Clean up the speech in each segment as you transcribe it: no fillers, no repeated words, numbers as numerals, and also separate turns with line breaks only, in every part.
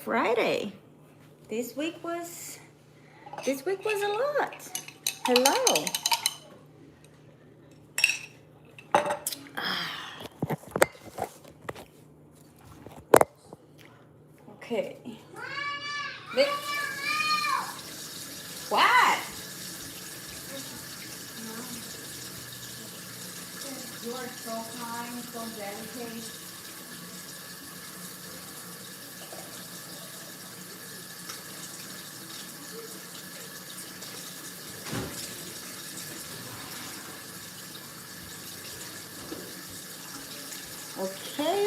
Friday. This week was a lot. Hello. Okay. Vic. What? You are so kind, so delicate. Okay.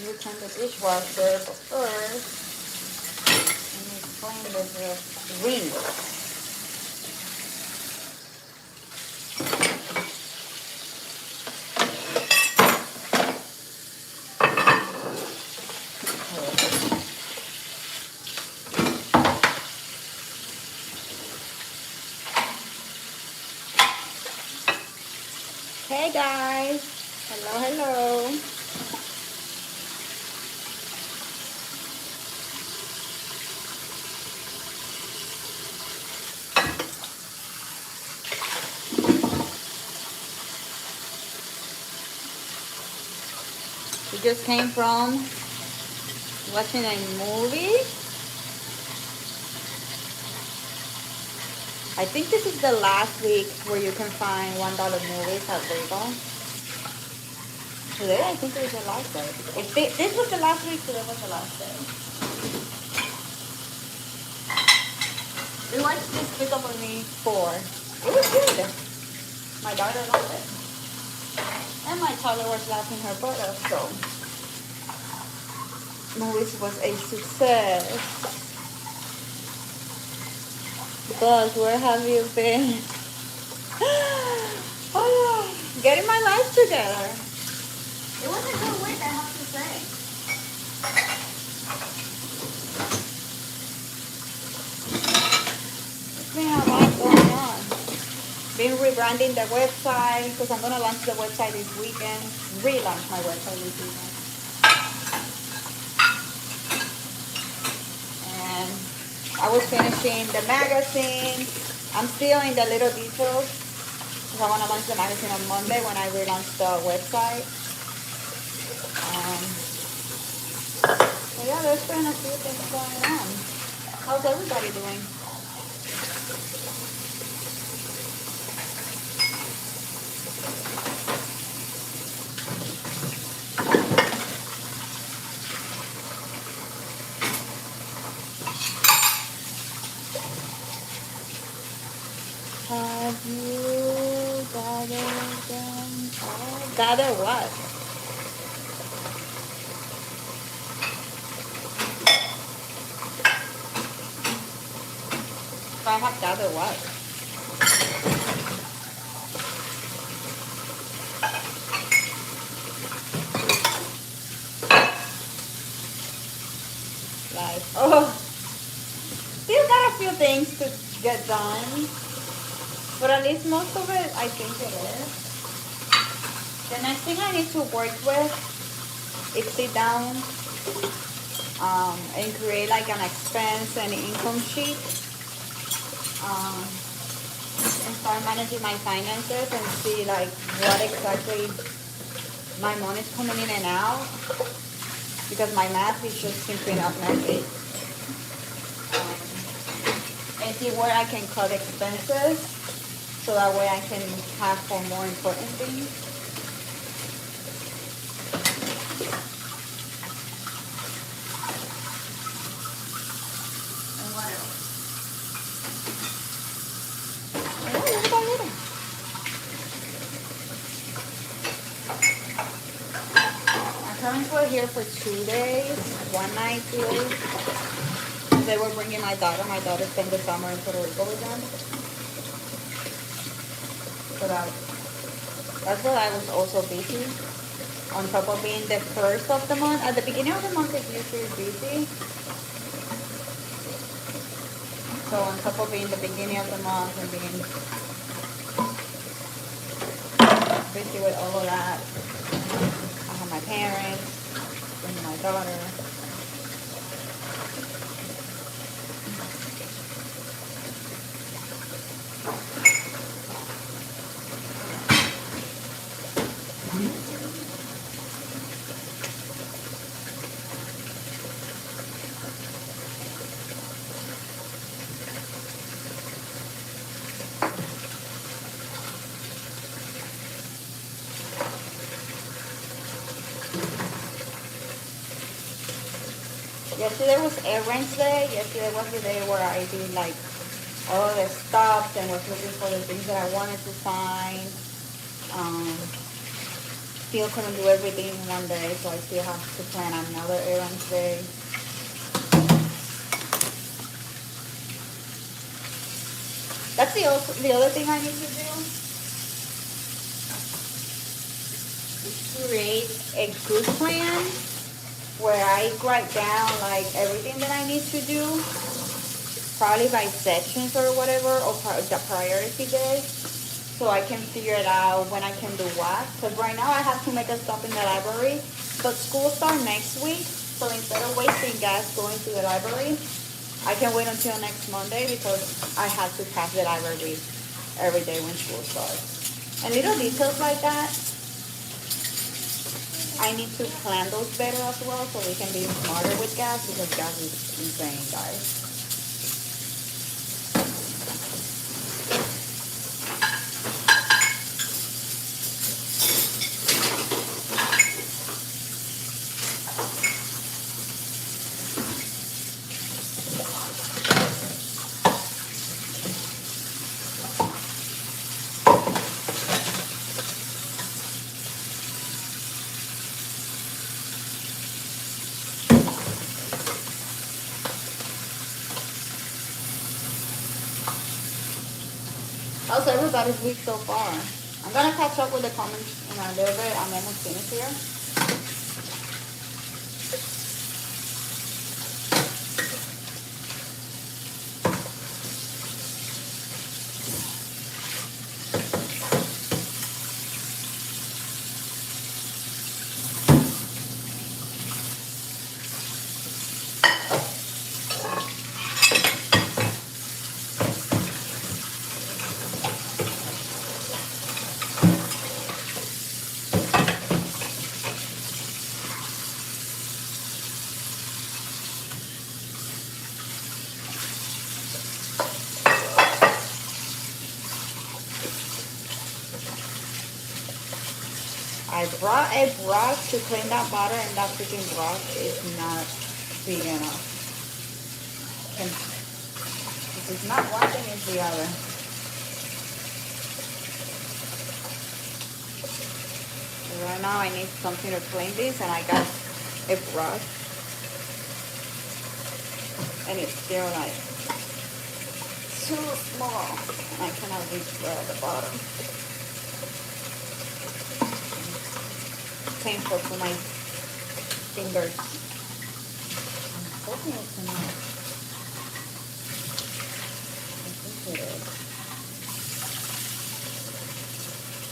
You turn the dishwasher, but first, let me clean this ring. Hey guys. Hello. We just came from watching a movie. I think this is the last week where you can find $1 movies at Regal. Today, I think it was the last day. If this was the last week, today was the last day. We watched Despicable Me 4. It was good. My daughter loved it. And my toddler was laughing her butt off, so movies was a success. Gosh, where have you been? Oh, getting my life together. It was a good week, I have to say. It's been a lot going on. Been rebranding the website because I'm going to launch the website this weekend. Relaunch my website this weekend. And I was finishing the magazine. I'm still in the little details because I want to launch the magazine on Monday when I relaunch the website. So yeah, there's been a few things going on. How's everybody doing? Have you gathered them all? Gather what? If I have gathered what? Like, oh, still got a few things to get done. But at least most of it, I think it is. The next thing I need to work with is sit down and create like an expense and income sheet. And start managing my finances and see like what exactly my money's coming in and out. Because my math is just simply not messy. And see where I can cut expenses. So that way I can have for more important things. And what else? And little by little. My parents were here for 2 days, one night, 2 days. They were bringing my daughter. My daughter spent the summer in Puerto Rico with them. So that's why I was also busy. On top of being the first of the month. At the beginning of the month, it's usually busy. So on top of being the beginning of the month and being busy with all of that, I have my parents and my daughter. Yesterday was errands day. Yesterday was the day where I did like all the stuff and was looking for the things that I wanted to find. Still couldn't do everything in one day, so I still have to plan another errands day. That's the other thing I need to do. Is create a good plan where I write down like everything that I need to do, probably by sections or whatever, or the priority day, so I can figure it out when I can do what. Because right now I have to make a stop in the library, but school starts next week, so instead of wasting gas going to the library, I can wait until next Monday because I have to pass the library every day when school starts. And little details like that, I need to plan those better as well so we can be smarter with gas because gas is insane, guys. How's everybody's week so far? I'm gonna catch up with the comments in a little bit. I'm almost finished here. I brought a brush to clean that butter, and that freaking brush is not big enough. If it's not one thing, it's the other. So right now I need something to clean this, and I got a brush. And it's still like too small. I cannot reach there at the bottom. Painful to my fingers. I'm hoping it's enough. I think it is.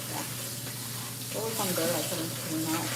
Yeah. There was some dirt I couldn't clean out.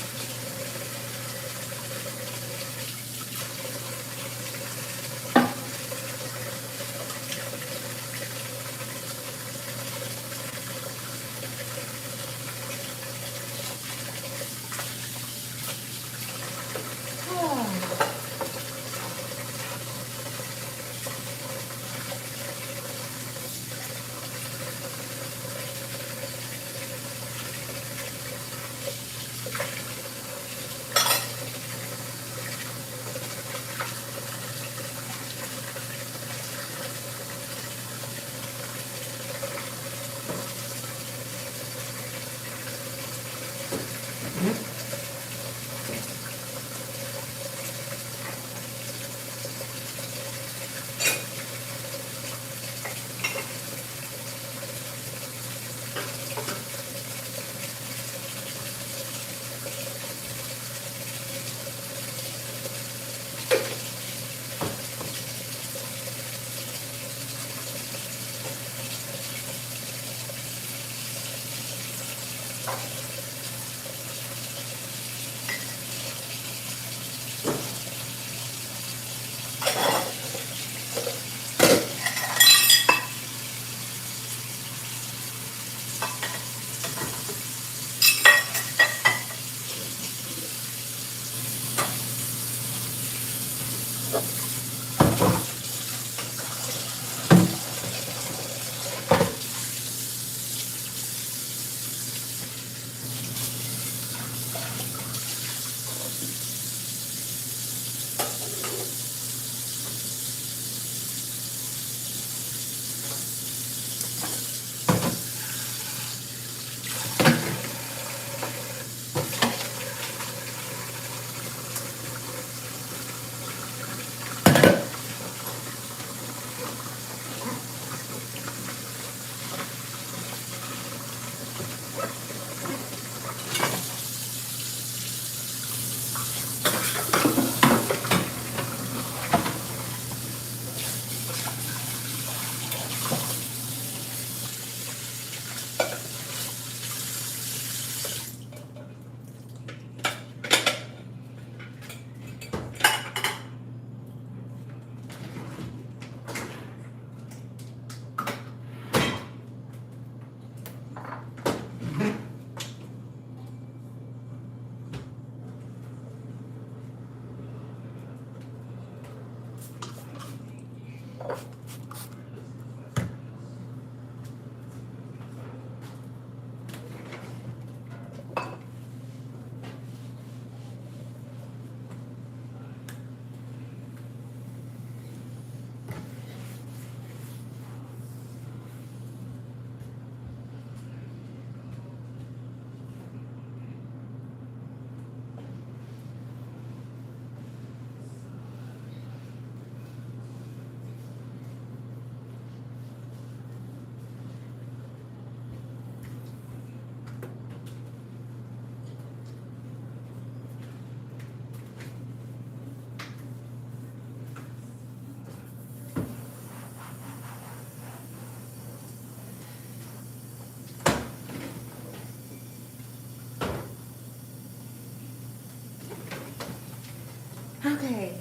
Okay.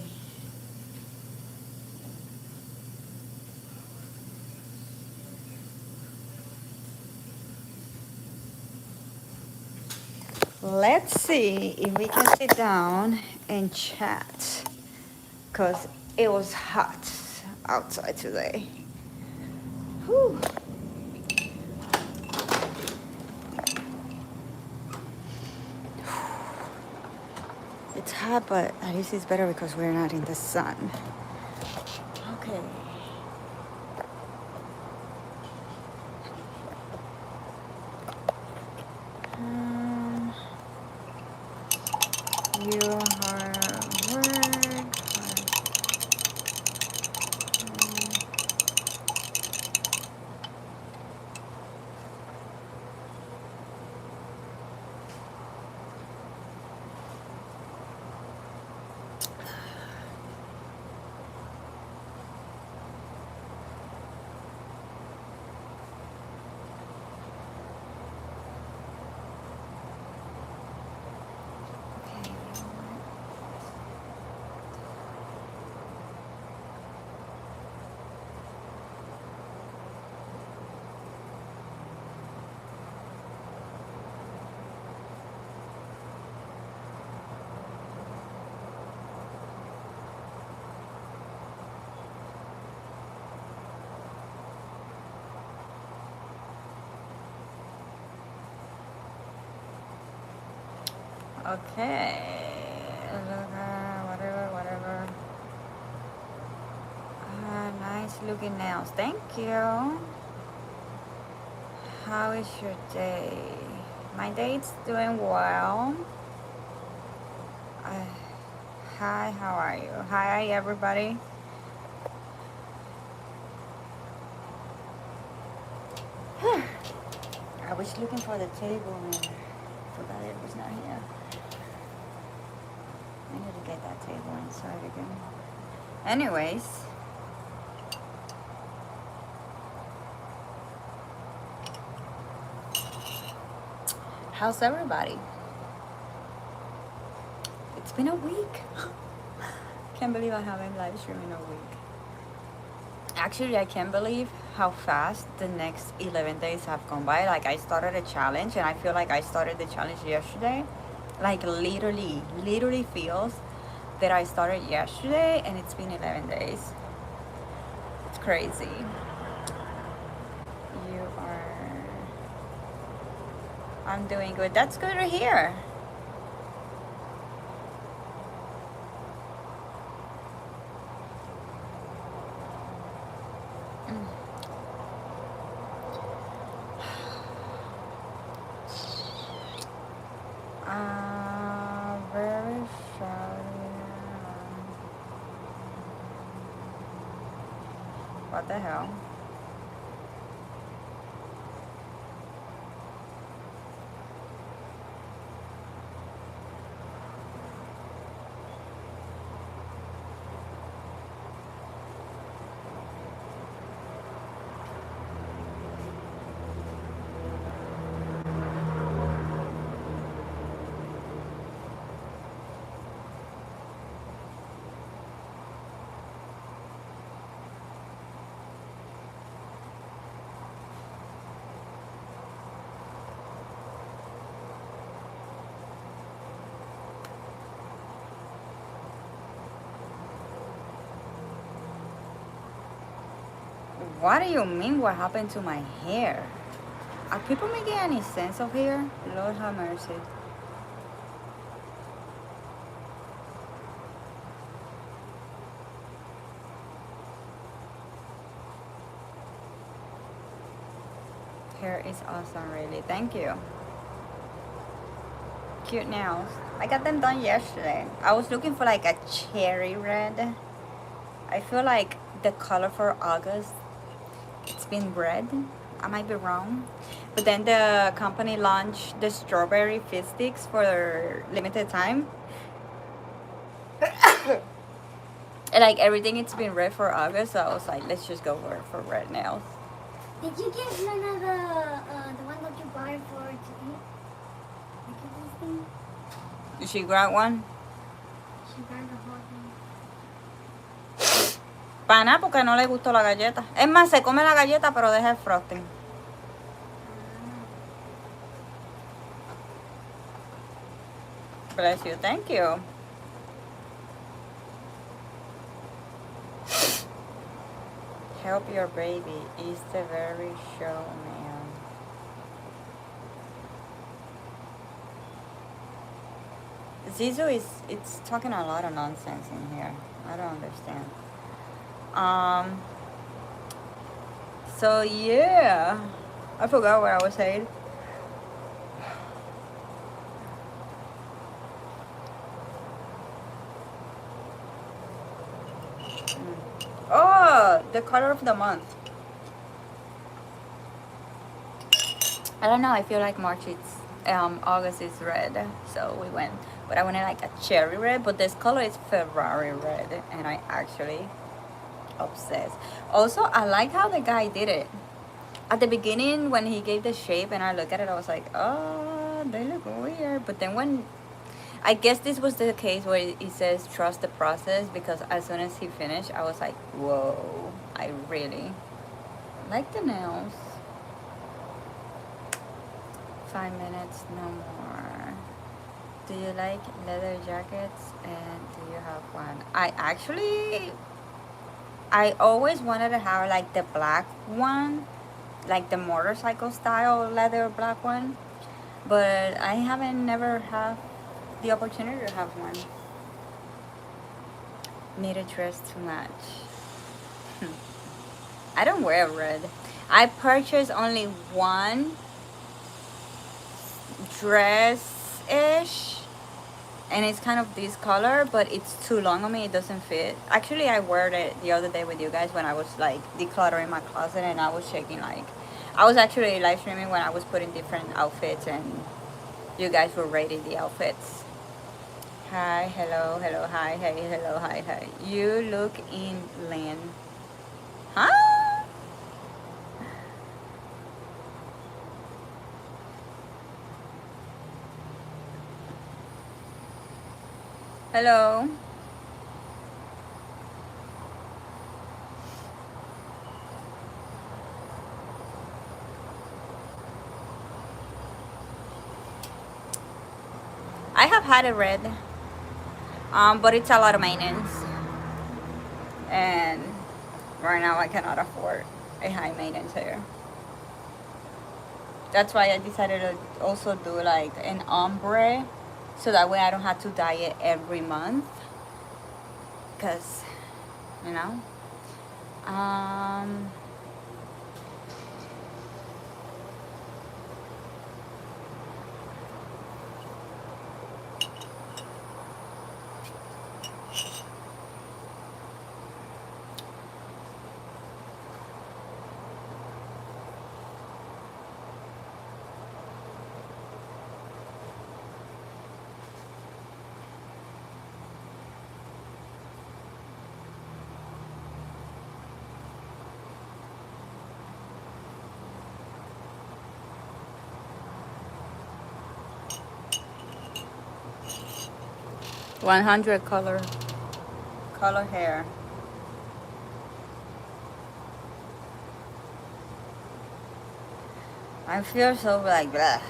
Let's see if we can sit down and chat, because it was hot outside today. Whew. It's hot, but at least it's better because we're not in the sun. Okay. You hard work. Okay. Whatever. Nice looking nails. Thank you. How is your day? My day's doing well. Hi, how are you? Hi, everybody. I was looking for the table and forgot it was not here. I need to get that table inside again. Anyways. How's everybody? It's been a week. Can't believe I haven't live streamed in a week. Actually, I can't believe how fast the next 11 days have gone by. Like, I started a challenge, and I feel like I started the challenge yesterday. Like, literally feels that I started yesterday, and it's been 11 days. It's crazy. You are... I'm doing good. That's good to hear. Very sorry. What the hell? What do you mean what happened to my hair? Are people making any sense of hair? Lord have mercy. Hair is awesome, really. Thank you. Cute nails. I got them done yesterday. I was looking for like a cherry red. I feel like the color for August, it's been red. I might be wrong. But then the company launched the strawberry fizz sticks for limited time. And like everything, it's been red for August. So I was like, let's just go for red nails.
Did you get Lena the one that you buy for to eat? Look at this thing.
Did she grab one?
She grabbed the whole thing.
Pana, porque no le gustó la galleta. Es más, se come la galleta, pero deja el frosting. Bless you. Thank you. Help your baby is the very show, man. Zizu it's talking a lot of nonsense in here. I don't understand. So yeah, I forgot what I was saying. Oh, the color of the month. I don't know. I feel like March it's August is red, so we went. But I wanted like a cherry red. But this color is Ferrari red, and I actually obsessed. Also, I like how the guy did it. At the beginning, when he gave the shape, and I look at it, I was like, oh, they look weird. But then when I guess this was the case where it says trust the process, because as soon as he finished, I was like, whoa, I really like the nails. 5 minutes, no more. Do you like leather jackets, and do you have one? I always wanted to have like the black one, like the motorcycle style leather black one, but I haven't never have the opportunity to have one. Need a dress too much. I don't wear red. I purchased only one dress-ish, and it's kind of this color, but it's too long on me. It doesn't fit. Actually, I wore it the other day with you guys when I was like decluttering my closet, and I was checking like, I was actually live streaming when I was putting different outfits, and you guys were rating the outfits. Hi, hello, hello, hi, hey, hello, hi, hi. You look in Lynn. Huh? Hello. I have had it read, but it's a lot of maintenance, and right now I cannot afford a high maintenance hair. That's why I decided to also do like an ombre, so that way I don't have to dye it every month. Cause, you know, um, 100 color hair. I feel so like blah.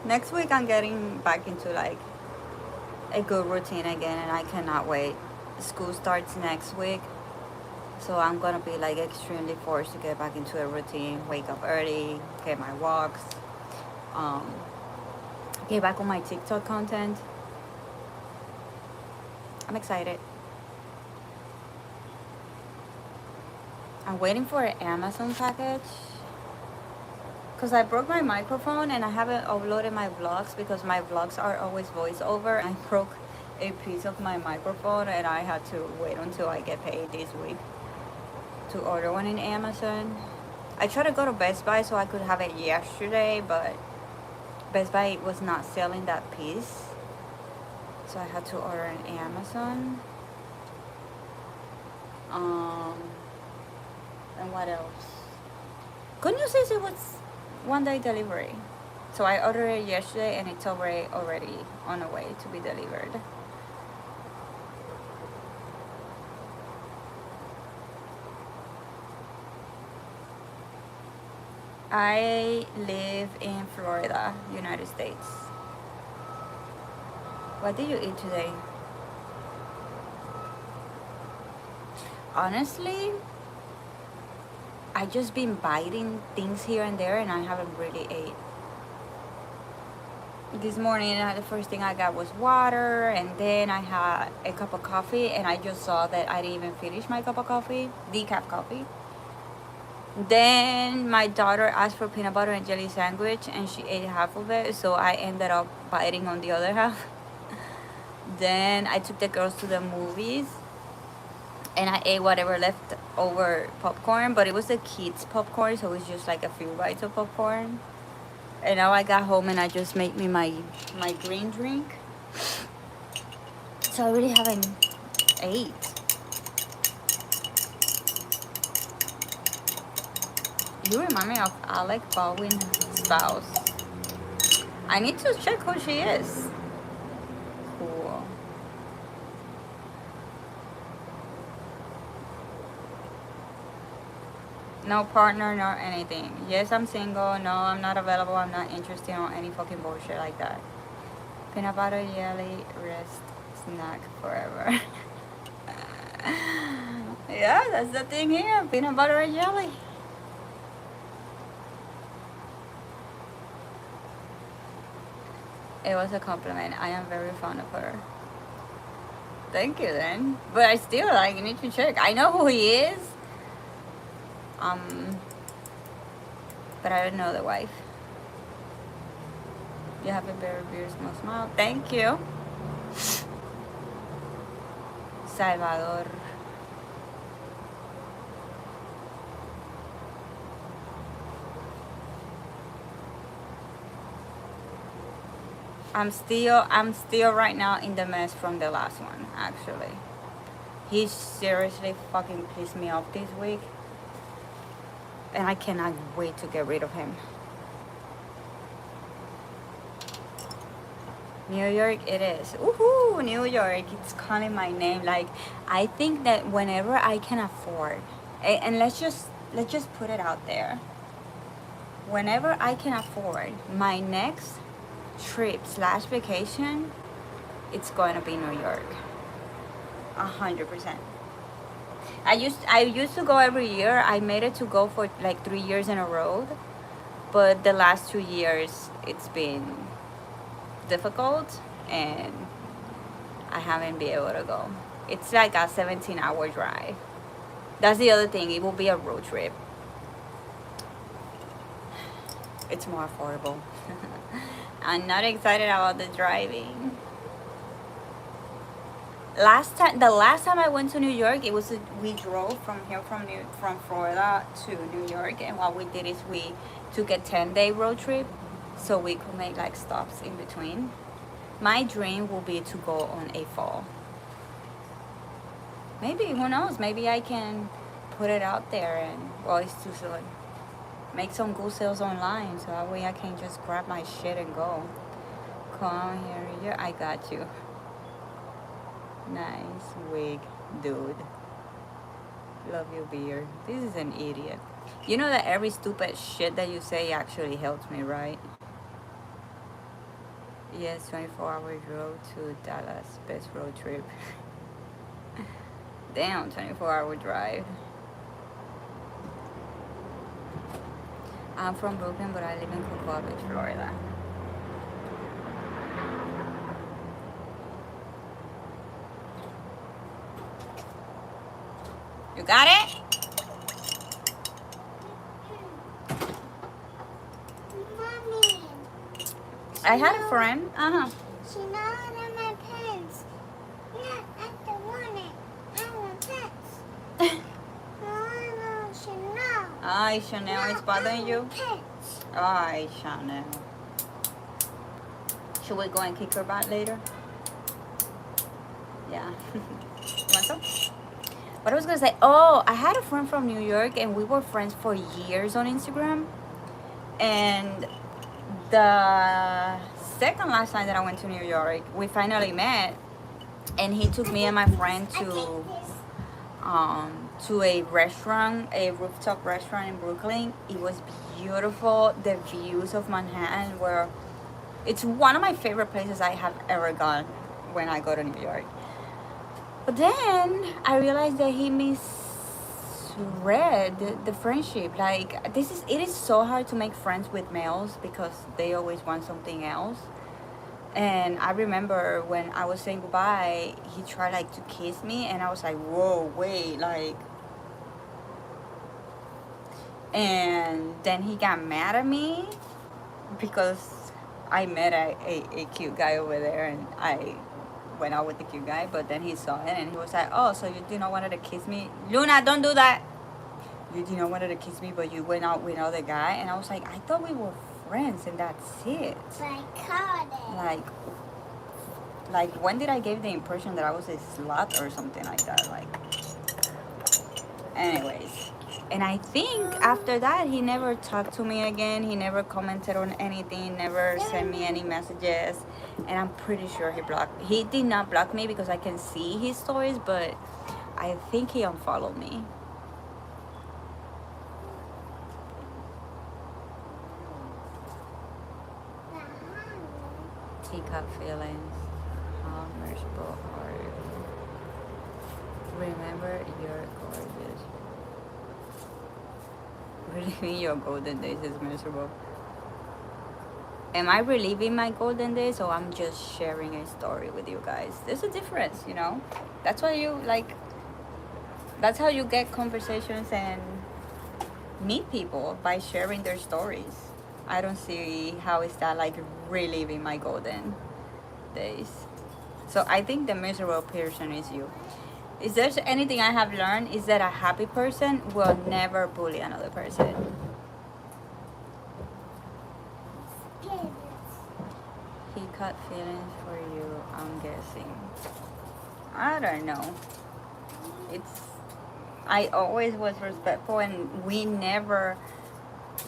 Next week I'm getting back into like a good routine again, and I cannot wait. School starts next week, so I'm gonna be like extremely forced to get back into a routine. Wake up early, get my walks, um, get back on my TikTok content. I'm excited. I'm waiting for an Amazon package because I broke my microphone and I haven't uploaded my vlogs because my vlogs are always voiceover. I broke a piece of my microphone and I had to wait until I get paid this week to order one in Amazon. I tried to go to Best Buy so I could have it yesterday, but Best Buy was not selling that piece, so I had to order in Amazon. And what else? Good news is it was 1 day delivery. So I ordered it yesterday and it's already on the way to be delivered. I live in Florida, United States. What did you eat today? Honestly, I just been biting things here and there and I haven't really ate. This morning the first thing I got was water, and then I had a cup of coffee, and I just saw that I didn't even finish my cup of coffee, decaf coffee. Then my daughter asked for peanut butter and jelly sandwich and she ate half of it, so I ended up biting on the other half. Then I took the girls to the movies and I ate whatever left over popcorn, but it was the kids popcorn, so it was just like a few bites of popcorn. And now I got home and I just made me my green drink, so I really haven't ate. You remind me of Alec Baldwin's spouse. I need to check who she is. Cool. No partner, no anything. Yes, I'm single. No, I'm not available. I'm not interested in any fucking bullshit like that. Peanut butter jelly rest snack forever. Yeah, that's the thing here. Peanut butter and jelly. It was a compliment. I am very fond of her. Thank you then. But I still like need to check. I know who he is. But I don't know the wife. You have a very beautiful smile. Thank you. Salvador. I'm still right now in the mess from the last one, actually. He seriously fucking pissed me off this week. And I cannot wait to get rid of him. New York it is. Woohoo, New York. It's calling my name. Like, I think that whenever I can afford, and let's just put it out there. Whenever I can afford, my next trip slash vacation, it's going to be New York. 100%. I used to go every year. I made it to go for like 3 years in a row, but the last 2 years it's been difficult and I haven't been able to go. It's like a 17-hour drive. That's the other thing. It will be a road trip. It's more affordable. I'm not excited about the driving. The last time I went to New York, we drove from here from Florida to New York, and what we did is we took a 10-day road trip, so we could make like stops in between. My dream will be to go on a fall. Maybe, who knows? Maybe I can put it out there, and well, it's too soon. Make some good sales online, so that way I can just grab my shit and go. Come here, yeah, I got you. Nice wig, dude. Love your beard. This is an idiot. You know that every stupid shit that you say actually helps me, right? Yes, 24-hour road to Dallas. Best road trip. Damn, 24-hour drive. I'm from Brooklyn, but I live in Cocoa Beach, Florida. You got it?
Mommy.
I had a friend.
She knows my pants. Yeah, I don't want it. I want pants. No, Chanel.
Ay, Chanel, it's bothering you?
Pants.
Ay, Chanel. Should we go and kick her butt later? Yeah. You want some? What I was gonna say, oh, I had a friend from New York and we were friends for years on Instagram. And the second last time that I went to New York, we finally met, and he took me and my friend to a restaurant, a rooftop restaurant in Brooklyn. It was beautiful. The views of Manhattan were, it's one of my favorite places I have ever gone when I go to New York. But then I realized that he misread the friendship. Like, it is so hard to make friends with males because they always want something else. And I remember when I was saying goodbye, he tried like to kiss me, and I was like, whoa, wait, like. And then he got mad at me because I met a cute guy over there, and I went out with the cute guy. But then he saw it and he was like, oh, so you did not wanted to kiss me? Luna, don't do that. You did not wanted to kiss me, but you went out with another guy. And I was like, I thought we were friends and that's it. Like when did I give the impression that I was a slut or something like that? Like, anyways. And I think after that, he never talked to me again. He never commented on anything, never sent me any messages. And I'm pretty sure he did not block me because I can see his stories, but I think he unfollowed me. Teacup feelings. How merciful are you? Remember, you're gorgeous. Reliving your golden days is miserable. Am I reliving my golden days, or I'm just sharing a story with you guys? There's a difference, you know? That's why that's how you get conversations and meet people, by sharing their stories. I don't see how is that like reliving my golden days. So I think the miserable person is you. If there's anything I have learned, is that a happy person will never bully another person. He caught feelings for you, I'm guessing. I don't know. I always was respectful, and we never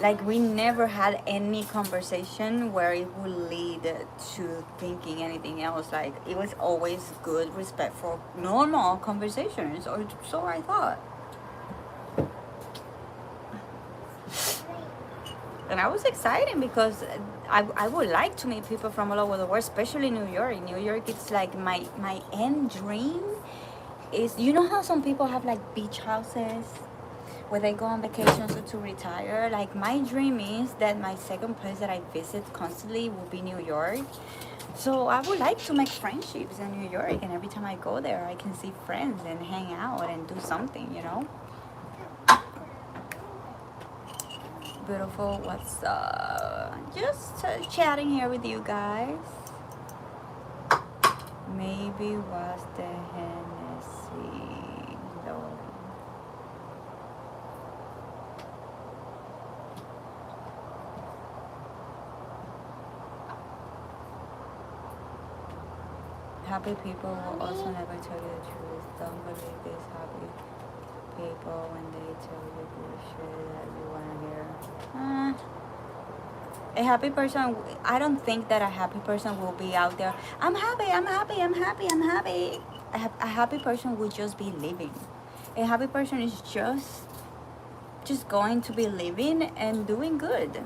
Like we never had any conversation where it would lead to thinking anything else. Like it was always good, respectful, normal conversations, or so I thought. And I was excited because I would like to meet people from all over the world, especially New York. New York, it's like my end dream is, you know how some people have like beach houses where they go on vacations or to retire. Like my dream is that my second place that I visit constantly will be New York. So I would like to make friendships in New York, and every time I go there I can see friends and hang out and do something, you know. Beautiful, what's just chatting here with you guys. Maybe was the Hennessy low. Happy people will also never tell you the truth. Don't believe these happy people when they tell you bullshit that you want to hear. A happy person, I don't think that a happy person will be out there, I'm happy, I'm happy, I'm happy, I'm happy. A happy person will just be living. A happy person is just going to be living and doing good.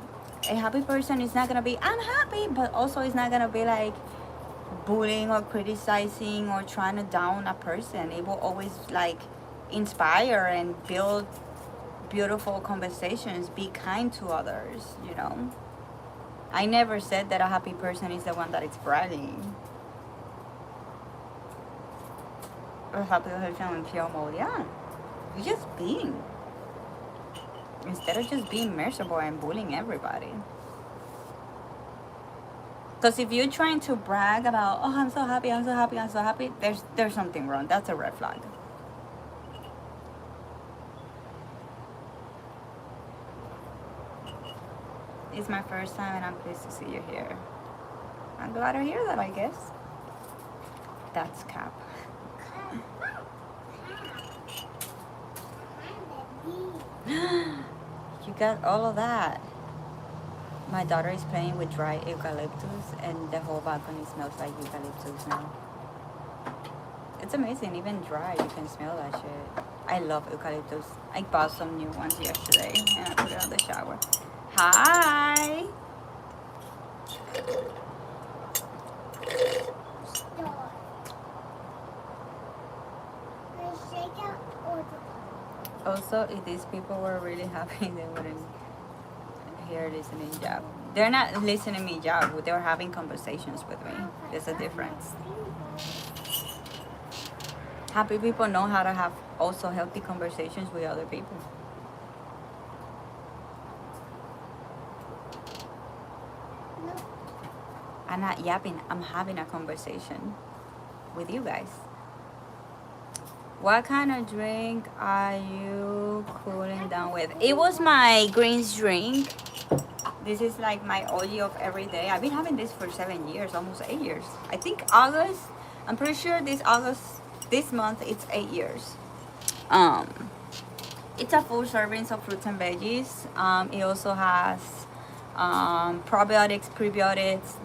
A happy person is not going to be, I'm happy, but also is not going to be like bullying or criticizing or trying to down a person. It will always like inspire and build beautiful conversations, be kind to others, you know. I never said that a happy person is the one that is bragging. A happy person in pure mode, yeah. You're just being. Instead of just being miserable and bullying everybody. Because if you're trying to brag about, oh, I'm so happy, I'm so happy, I'm so happy, there's something wrong. That's a red flag. It's my first time and I'm pleased to see you here. I'm glad to hear that, I guess. That's cap. You got all of that. My daughter is playing with dry eucalyptus and the whole balcony smells like eucalyptus now. It's amazing, even dry you can smell that shit. I love eucalyptus. I bought some new ones yesterday and I put it on the shower. Hi! Also, if these people were really happy, they wouldn't hear listening job. They're not listening me job. They're having conversations with me. There's a difference. Happy people know how to have also healthy conversations with other people. I'm not yapping. I'm having a conversation with you guys. What kind of drink are you cooling down with? It was my greens drink. This is like my oil of every day. I've been having this for 7 years, almost 8 years. I think August, I'm pretty sure this month, it's 8 years. It's a full serving of fruits and veggies. It also has probiotics, prebiotics,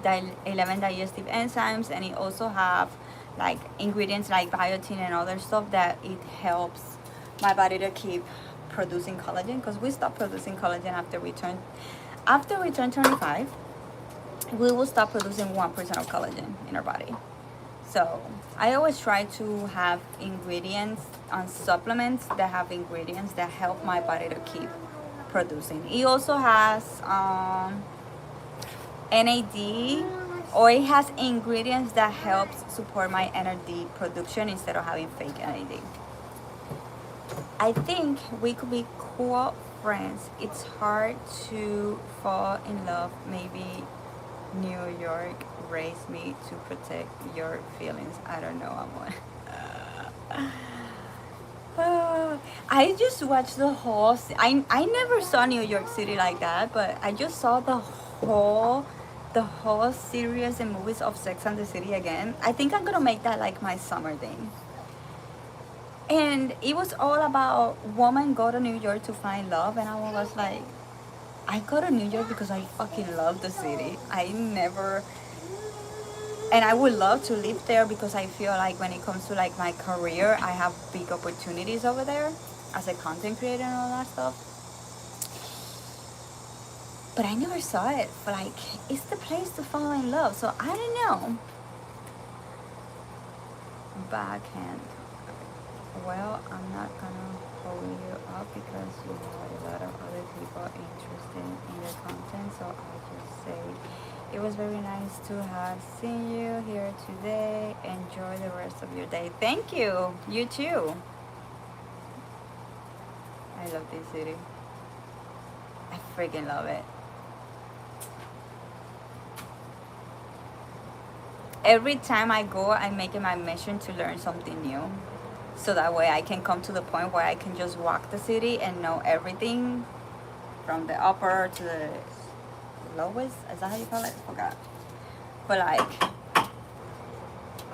11 digestive enzymes, and it also have like ingredients like biotin and other stuff that it helps my body to keep producing collagen, because we stop producing collagen after we turn 25. We will stop producing 1% of collagen in our body. So I always try to have ingredients on supplements that have ingredients that help my body to keep producing. It also has NAD, or it has ingredients that helps support my NAD production instead of having fake NAD. I think we could be cool friends. It's hard to fall in love. Maybe New York raised me to protect your feelings. I don't know, amor. I just watched the whole. I never saw New York City like that, but I just saw the whole series and movies of Sex and the City again. I think I'm gonna make that like my summer thing. And it was all about women go to New York to find love, and I was like, I go to New York because I fucking love the city. I never, and I would love to live there because I feel like when it comes to like my career, I have big opportunities over there as a content creator and all that stuff. But I never saw it. But like, it's the place to fall in love. So I don't know. Backhand. Well, I'm not gonna hold you up because you have a lot of other people interested in your content. So I'll just say it was very nice to have seen you here today. Enjoy the rest of your day. Thank you. You too. I love this city. I freaking love it. Every time I go, I make it my mission to learn something new. So that way I can come to the point where I can just walk the city and know everything from the upper to the lowest. Is that how you call it? I forgot. But like,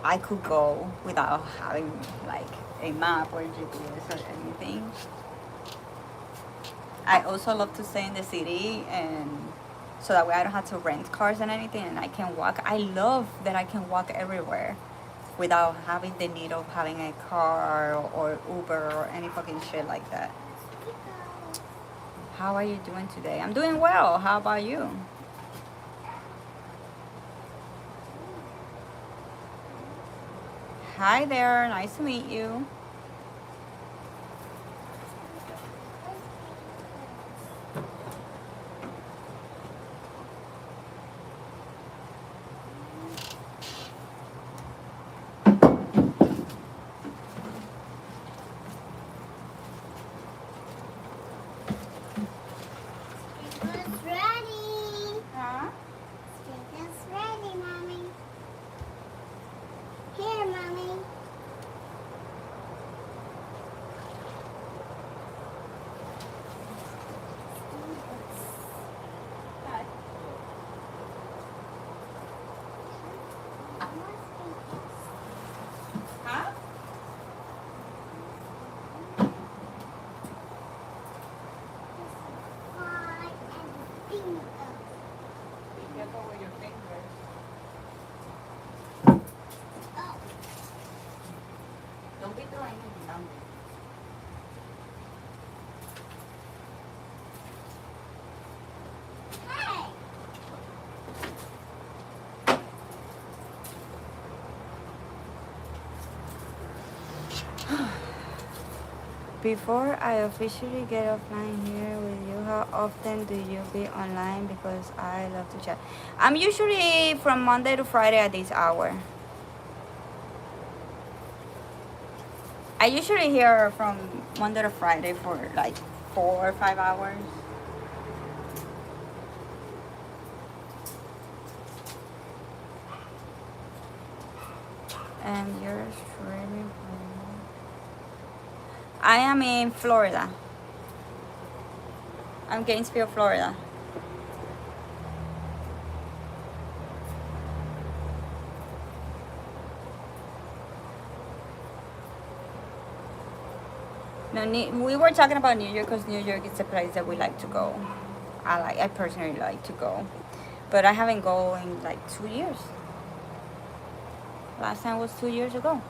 I could go without having like a map or GPS or anything. I also love to stay in the city, and so that way I don't have to rent cars and anything, and I can walk. I love that I can walk everywhere without having the need of having a car or Uber or any fucking shit like that. How are you doing today? I'm doing well. How about you? Hi there. Nice to meet you.
It's ready.
Huh?
It's ready, Mommy. Here, Mommy.
Huh? Be careful with your fingers. Don't be throwing anything down there.
Hey!
Before I officially get offline here with you, how often do you be online? Because I love to chat. I'm usually from Monday to Friday at this hour. I usually hear from Monday to Friday for like 4 or 5 hours. And you're streaming from... I am in Florida. I'm Gainesville, Florida. No, we were talking about New York because New York is a place that we like to go. I personally like to go, but I haven't gone in like 2 years. Last time was 2 years ago.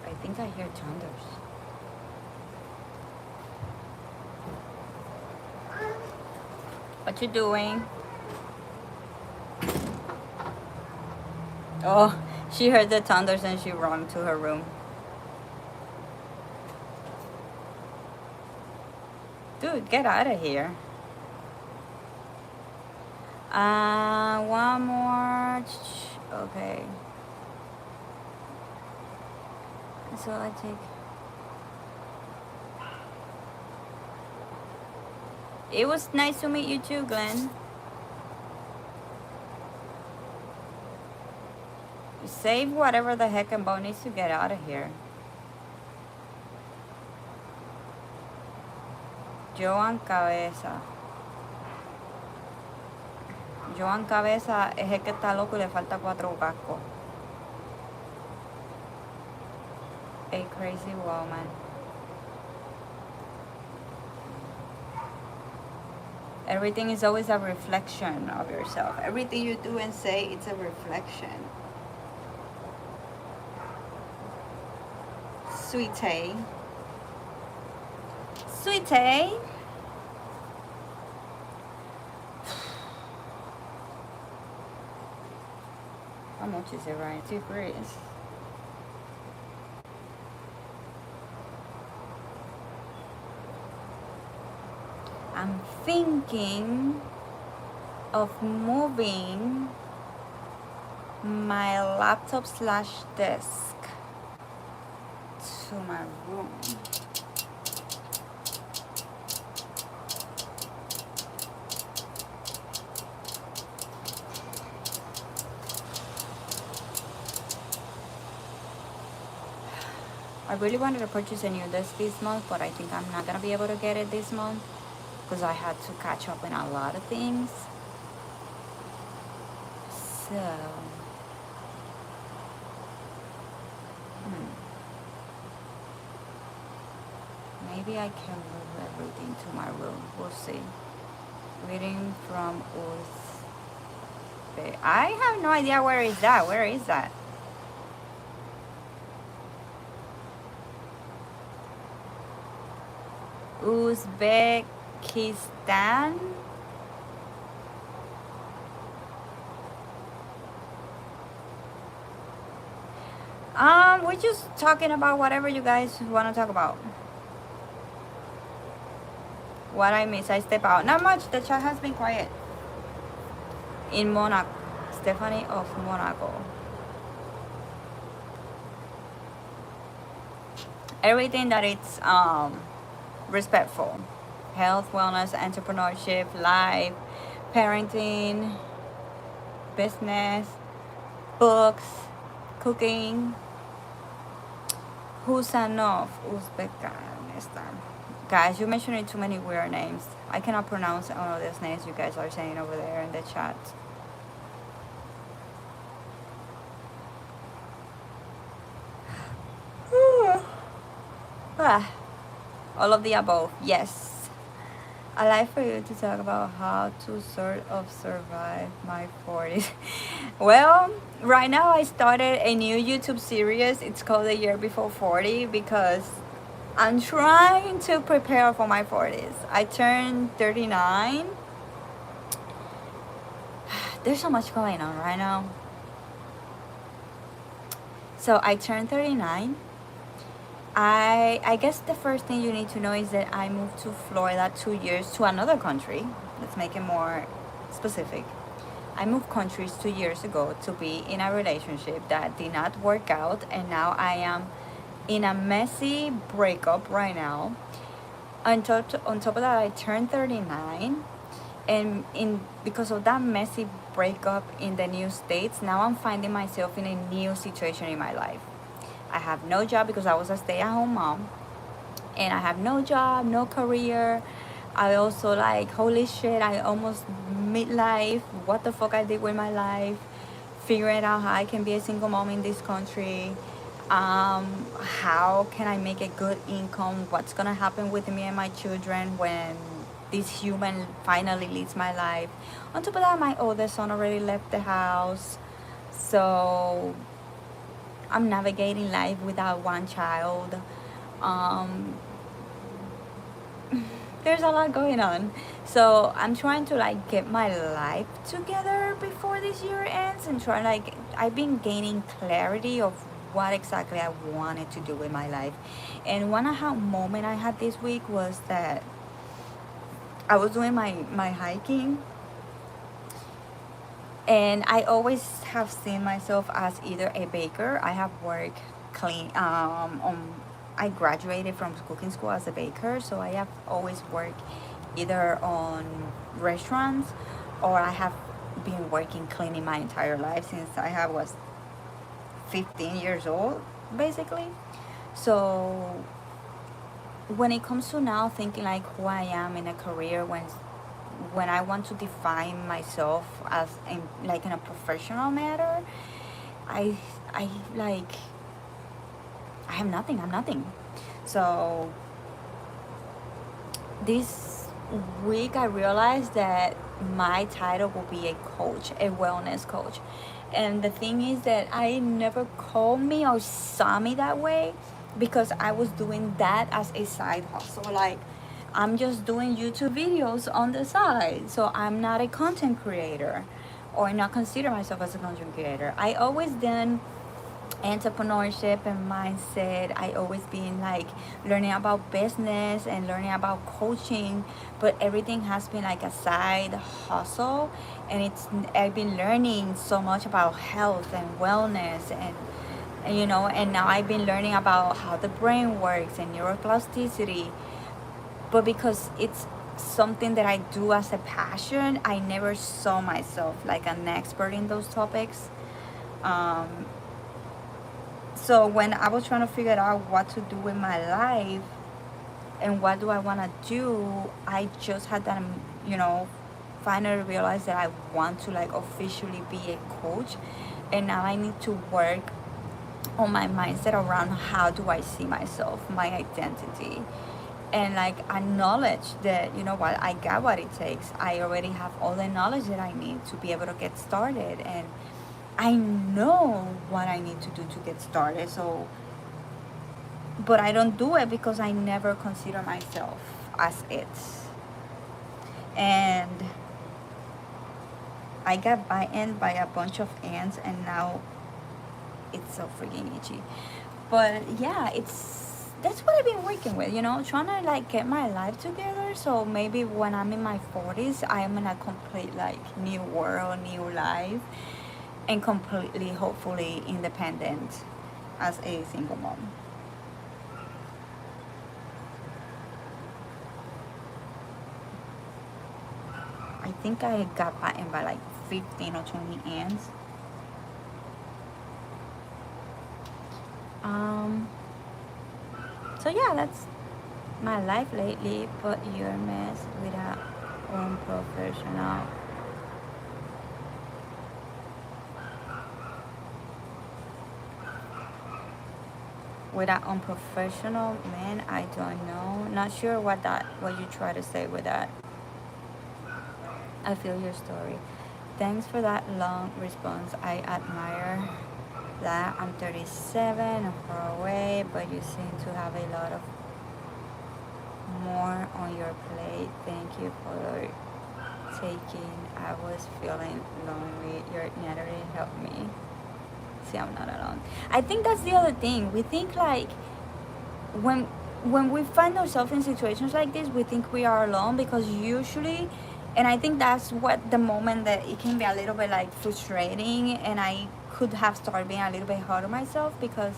I think I hear thunders. What you doing? Oh, she heard the thunders and she ran to her room. Dude, get out of here. One more. Okay. So I take. It was nice to meet you too, Glenn. Save whatever the heck and Bo needs to get out of here. Joan Cabeza. Joan Cabeza es el que está loco y le falta 4 cascos. A crazy woman. Everything is always a reflection of yourself. Everything you do and say, it's a reflection. Sweetie. Sweetie. How much is it, right? 2 degrees. I'm thinking of moving my laptop / desk to my room. I really wanted to purchase a new desk this month, but I think I'm not gonna be able to get it this month because I had to catch up on a lot of things. So, maybe I can move everything to my room. We'll see. Reading from Uzbek. I have no idea where is that. Where is that? Uzbekistan. We're just talking about whatever you guys want to talk about. What I miss, I step out. Not much. The chat has been quiet. In Monaco. Stephanie of Monaco. Everything that it's respectful. Health, wellness, entrepreneurship, life, parenting, business, books, cooking. Husanov, Uzbekistan. Guys, you're mentioning too many weird names. I cannot pronounce all of these names you guys are saying over there in the chat. All of the above, yes. I'd like for you to talk about how to sort of survive my 40s. Well, right now I started a new YouTube series. It's called The Year Before 40 because I'm trying to prepare for my 40s. I turned 39. There's so much going on right now. So I turned 39. I guess the first thing you need to know is that I moved to Florida 2 years to another country. Let's make it more specific. I moved countries 2 years ago to be in a relationship that did not work out, and now I am in a messy breakup right now. On top of that, I turned 39, and because of that messy breakup in the new states, now I'm finding myself in a new situation in my life. I have no job because I was a stay-at-home mom, and I have no job, no career. I also like, holy shit, I almost midlife, what the fuck I did with my life, figuring out how I can be a single mom in this country, how can I make a good income, what's gonna happen with me and my children when this human finally leads my life. On top of that, my oldest son already left the house, so I'm navigating life without one child. There's a lot going on, so I'm trying to like get my life together before this year ends, and try like I've been gaining clarity of what exactly I wanted to do with my life. And one aha moment I had this week was that I was doing my hiking, And I always have seen myself as either a baker. I have worked clean on I graduated from cooking school as a baker, so I have always worked either on restaurants, or I have been working cleaning my entire life since I was 15 years old, basically. So when it comes to now thinking like who I am in a career, when I want to define myself as in like in a professional matter, I I like I have nothing. I'm nothing. So this week I realized that my title will be a coach, a wellness coach. And the thing is that I never called me or saw me that way because I was doing that as a side hustle. Like, I'm just doing YouTube videos on the side. So I'm not a content creator, or not consider myself as a content creator. I always done entrepreneurship and mindset. I always been like learning about business and learning about coaching, but everything has been like a side hustle. And it's I've been learning so much about health and wellness, and and now I've been learning about how the brain works and neuroplasticity. But because it's something that I do as a passion, I never saw myself like an expert in those topics. um, so when I was trying to figure out what to do with my life and what do I want to do, I just had that, finally realized that I want to like officially be a coach. And now I need to work on my mindset around how do I see myself, my identity, and like acknowledge that, you know what, I got what it takes. I already have all the knowledge that I need to be able to get started, and I know what I need to do to get started. So, but I don't do it because I never consider myself as it. And I got bitten by a bunch of ants, and now it's so freaking itchy. But yeah, that's what I've been working with, trying to like get my life together. So maybe when I'm in my 40s, I am in a complete like new world, new life, and completely, hopefully, independent as a single mom. I think I got bitten by like 15 or 20 ants. Um, so yeah, that's my life lately. Put your mess with a unprofessional. With an unprofessional man, I don't know. Not sure what you try to say with that. I feel your story. Thanks for that long response. I admire that. I'm 37 and far away, but you seem to have a lot of more on your plate. Thank you for taking. I was feeling lonely. Your narrative helped me. See, I'm not alone. I think that's the other thing. We think like when when we find ourselves in situations like this, we think we are alone because usually, and I think that's what the moment that it can be a little bit like frustrating, and I could have started being a little bit hard on myself because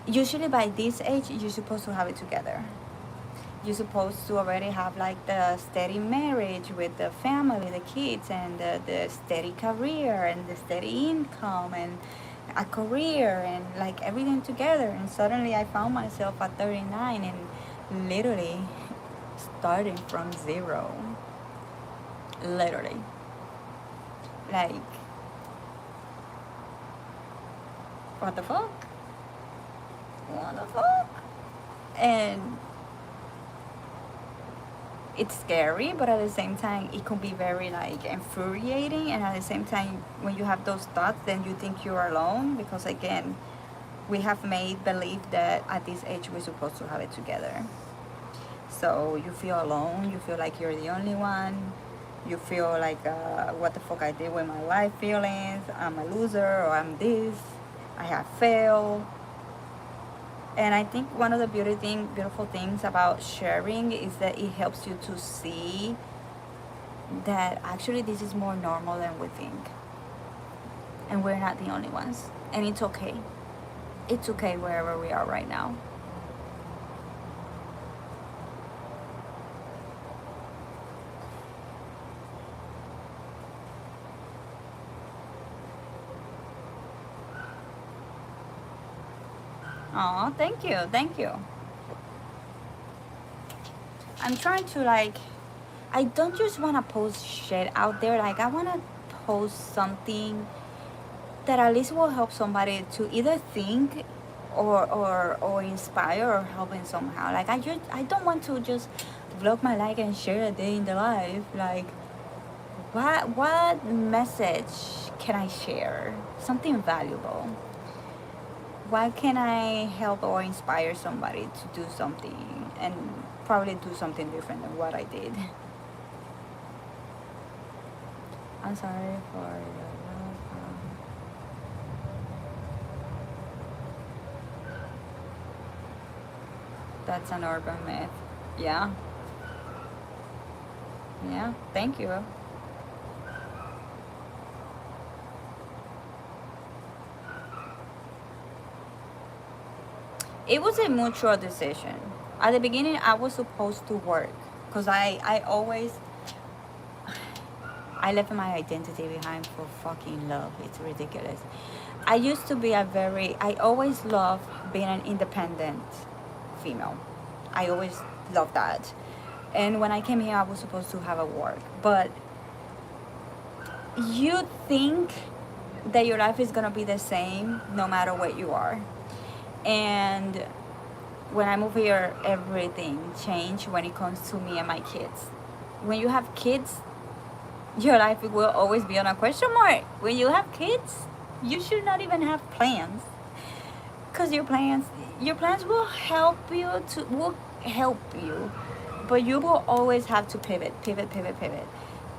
usually by this age you're supposed to have it together. You're supposed to already have like the steady marriage with the family, the kids, and the steady career and the steady income and a career and like everything together. And suddenly I found myself at 39 and literally starting from zero. Literally. Like, what the fuck? What the fuck? And it's scary, but at the same time it can be very like infuriating. And at the same time, when you have those thoughts, then you think you're alone because again, we have made believe that at this age we're supposed to have it together. So you feel alone, you feel like you're the only one, you feel like what the fuck I did with my life feelings, I'm a loser, or I'm this, I have failed. And I think one of the beautiful things about sharing is that it helps you to see that actually this is more normal than we think, and we're not the only ones, and it's okay. It's okay wherever we are right now. Oh, thank you, thank you. I'm trying to like, I don't just want to post shit out there. Like I want to post something that at least will help somebody to either think or inspire or help in somehow. Like I don't want to just vlog my life and share a day in the life. Like what message can I share? Something valuable. Why can I help or inspire somebody to do something and probably do something different than what I did? I'm sorry for that's an urban myth. Yeah. Yeah. Thank you. It was a mutual decision. At the beginning, I was supposed to work because I always I left my identity behind for fucking love. It's ridiculous. I used to be I always loved being an independent female. I always loved that. And when I came here, I was supposed to have a work. But you think that your life is gonna be the same no matter what you are. And when I moved here, everything changed when it comes to me and my kids. When you have kids, your life will always be on a question mark. When you have kids, you should not even have plans, because your plans will help you, but you will always have to pivot.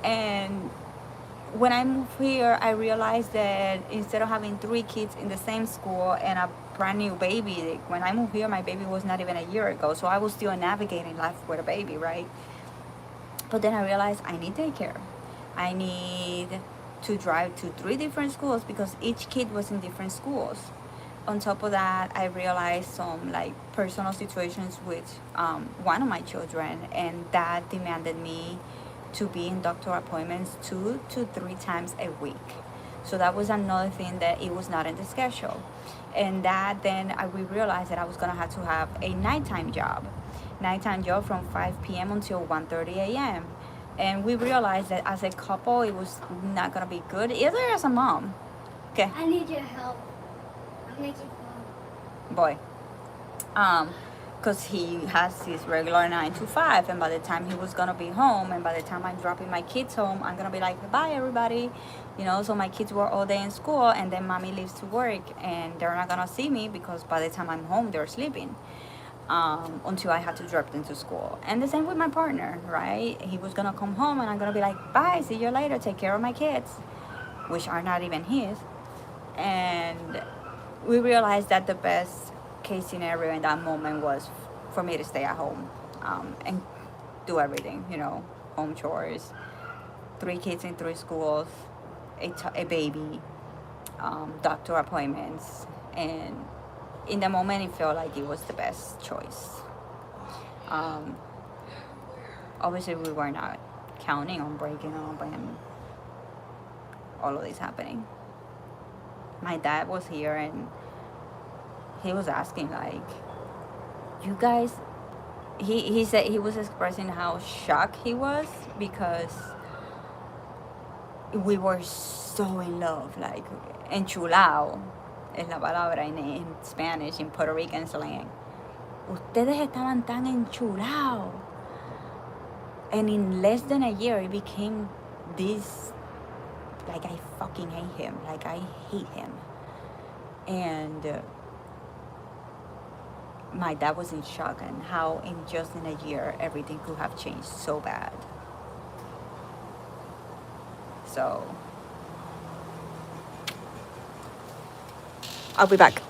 And when I moved here, I realized that instead of having 3 kids in the same school and a brand new baby, like when I moved here, my baby was not even a year ago, so I was still navigating life with a baby, right? But then I realized I need daycare. I need to drive to 3 different schools because each kid was in different schools. On top of that, I realized some like personal situations with one of my children, and that demanded me to be in doctor appointments 2 to 3 times a week. So that was another thing that it was not in the schedule. And that then we realized that I was gonna have to have a nighttime job from 5 p.m. until 1:30 a.m. And we realized that as a couple, it was not gonna be good either as a mom. Okay.
I need your help. I'm making fun.
Boy. Because he has his regular 9 to 5, and by the time he was gonna be home, and by the time I'm dropping my kids home, I'm gonna be like, bye everybody, so my kids were all day in school, and then mommy leaves to work, and they're not gonna see me because by the time I'm home they're sleeping, until I had to drop them to school. And the same with my partner, right? He was gonna come home and I'm gonna be like, bye, see you later, take care of my kids, which are not even his. And we realized that the best case scenario in that moment was for me to stay at home, and do everything, home chores, 3 kids in 3 schools, a baby, doctor appointments. And in the moment it felt like it was the best choice. Obviously we were not counting on breaking up and all of this happening. My dad was here and he was asking like, you guys, he said he was expressing how shocked he was because we were so in love, like enchulado es la palabra in Spanish, in Puerto Rican slang. Ustedes estaban tan enchulados. And in less than a year, it became this, like, I fucking hate him. Like, I hate him. And my dad was in shock and how in just in a year, everything could have changed so bad. So, I'll be back.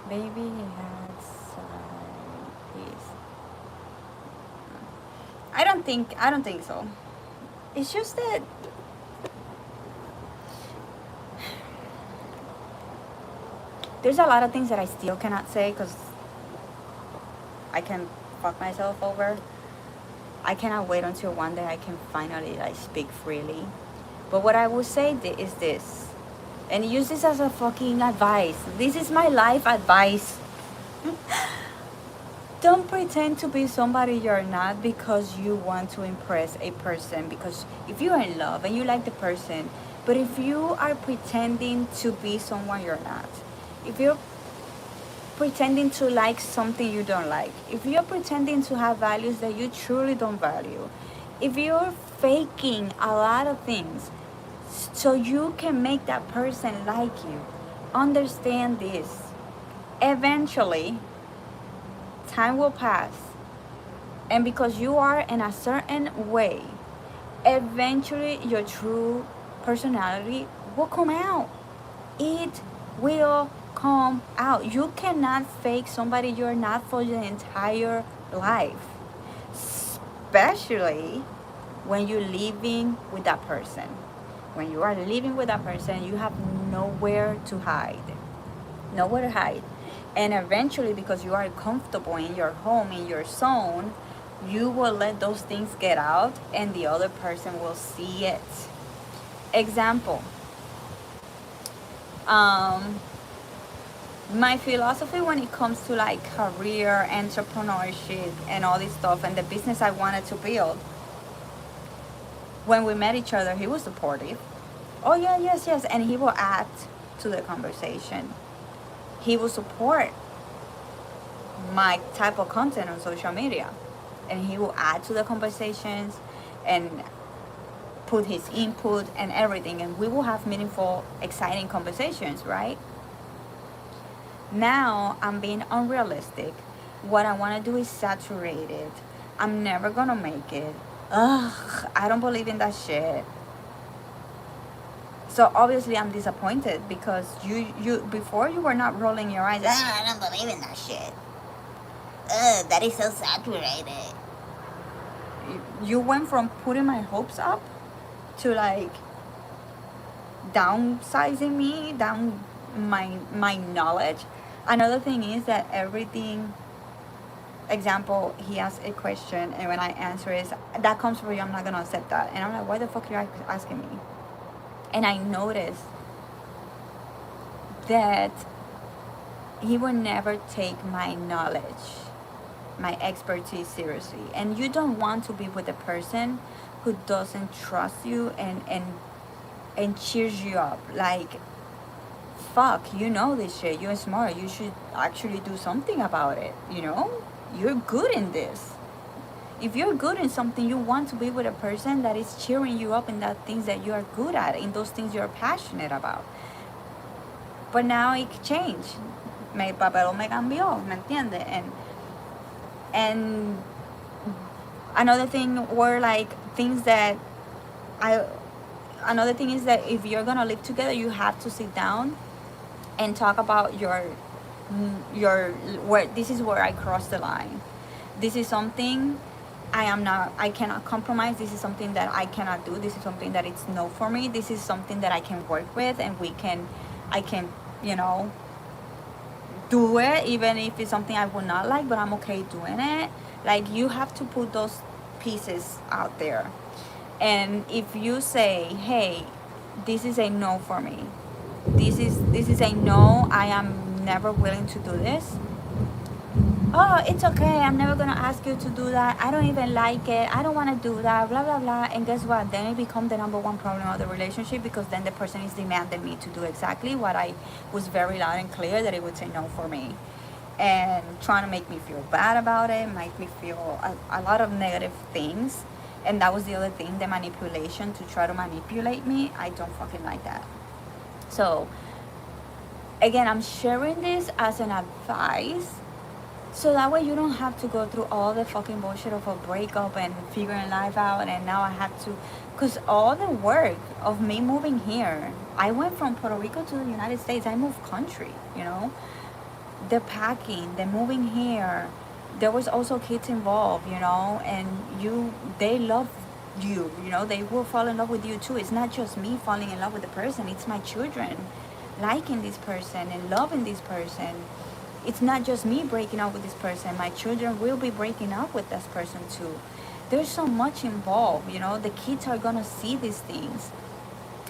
Baby has peace. I don't think so. It's just that there's a lot of things that I still cannot say because I can fuck myself over. I cannot wait until one day I can finally like speak freely. But what I will say is this, and use this as a fucking advice. This is my life advice. Don't pretend to be somebody you're not because you want to impress a person. Because if you're in love and you like the person, but if you are pretending to be someone you're not, if you're pretending to like something you don't like, if you're pretending to have values that you truly don't value, if you're faking a lot of things so you can make that person like you, understand this. Eventually, time will pass. And because you are in a certain way, eventually your true personality will come out. It will come out. You cannot fake somebody you're not for your entire life. Especially when you're living with that person. When you are living with that person, you have nowhere to hide. Nowhere to hide. And eventually, because you are comfortable in your home, in your zone, you will let those things get out and the other person will see it. Example. My philosophy when it comes to like career, entrepreneurship, and all this stuff, and the business I wanted to build, when we met each other, he was supportive. Oh yeah, yes, and he will add to the conversation. He will support my type of content on social media, and he will add to the conversations and put his input and everything, and we will have meaningful, exciting conversations, right? Now I'm being unrealistic. What I want to do is saturate it. I'm never gonna make it. Ugh, I don't believe in that shit. So obviously I'm disappointed because you before you were not rolling your eyes. I don't believe in that shit. Ugh, that is so saturated. You went from putting my hopes up to like downsizing me, down my knowledge. Another thing is that everything, example, he asks a question and when I answer is that comes from you, I'm not gonna accept that. And I'm like, why the fuck are you asking me? And I noticed that he will never take my knowledge, my expertise seriously. And you don't want to be with a person who doesn't trust you and cheers you up. Like, fuck, you know this shit, you're smart, you should actually do something about it, you know? You're good in this. If you're good in something, you want to be with a person that is cheering you up in that things that you are good at, in those things you're passionate about. But now it changed. Mi papel me cambió, ¿me entiendes? And another thing were like things that another thing is that if you're gonna live together, you have to sit down and talk about your where this is where I cross the line. This is something I cannot compromise. This is something that I cannot do. This is something that it's no for me. This is something that I can work with and I can, you know, do it even if it's something I would not like, but I'm okay doing it. Like, you have to put those pieces out there. And if you say, hey, this is a no for me, this is a no, I am never willing to do this. Oh, it's okay, I'm never gonna ask you to do that, I don't even like it, I don't want to do that, blah blah blah. And guess what? Then it becomes the number one problem of the relationship, because then the person is demanding me to do exactly what I was very loud and clear that it would say no for me, and trying to make me feel bad about it, make me feel a lot of negative things. And that was the other thing, the manipulation, to try to manipulate me. I don't fucking like that. So again, I'm sharing this as an advice So that way you don't have to go through all the fucking bullshit of a breakup and figuring life out. And now I had to, because all the work of me moving here, I went from Puerto Rico to the United States. I moved country, you know, the packing, the moving here. There was also kids involved, you know, and they love you, you know, they will fall in love with you too. It's not just me falling in love with the person, it's my children liking this person and loving this person. It's not just me breaking up with this person, my children will be breaking up with this person too. There's so much involved, you know, the kids are gonna see these things.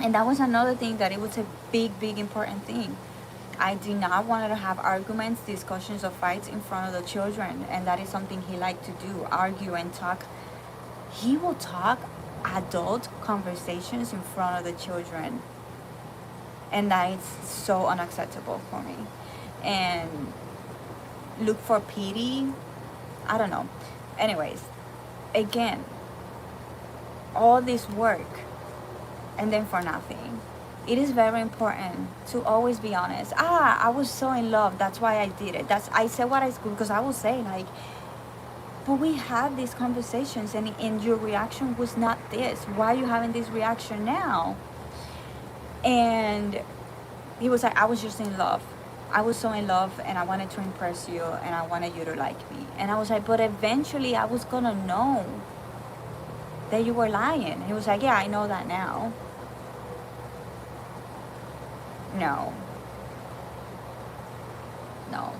And that was another thing, that it was a big important thing. I did not want to have arguments, discussions, or fights in front of the children, and that is something he liked to do, argue and talk. He will talk adult conversations in front of the children, and that is so unacceptable for me. And look for pity, I don't know. Anyways, again, all this work and then for nothing. It is very important to always be honest. I was so in love, that's why I did it. I said what I could, because I was saying like, but we had these conversations, and your reaction was not this. Why are you having this reaction now? And he was like, I was just in love. I was so in love, and I wanted to impress you, and I wanted you to like me. And I was like, but eventually I was gonna know that you were lying. He was like, yeah, I know that now. No. No.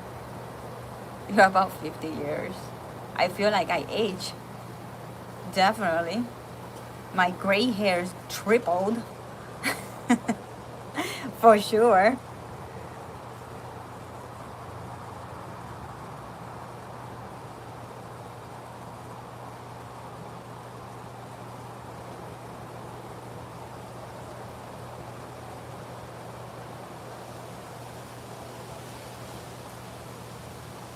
You're about 50 years. I feel like I age. Definitely. My gray hairs tripled. For sure.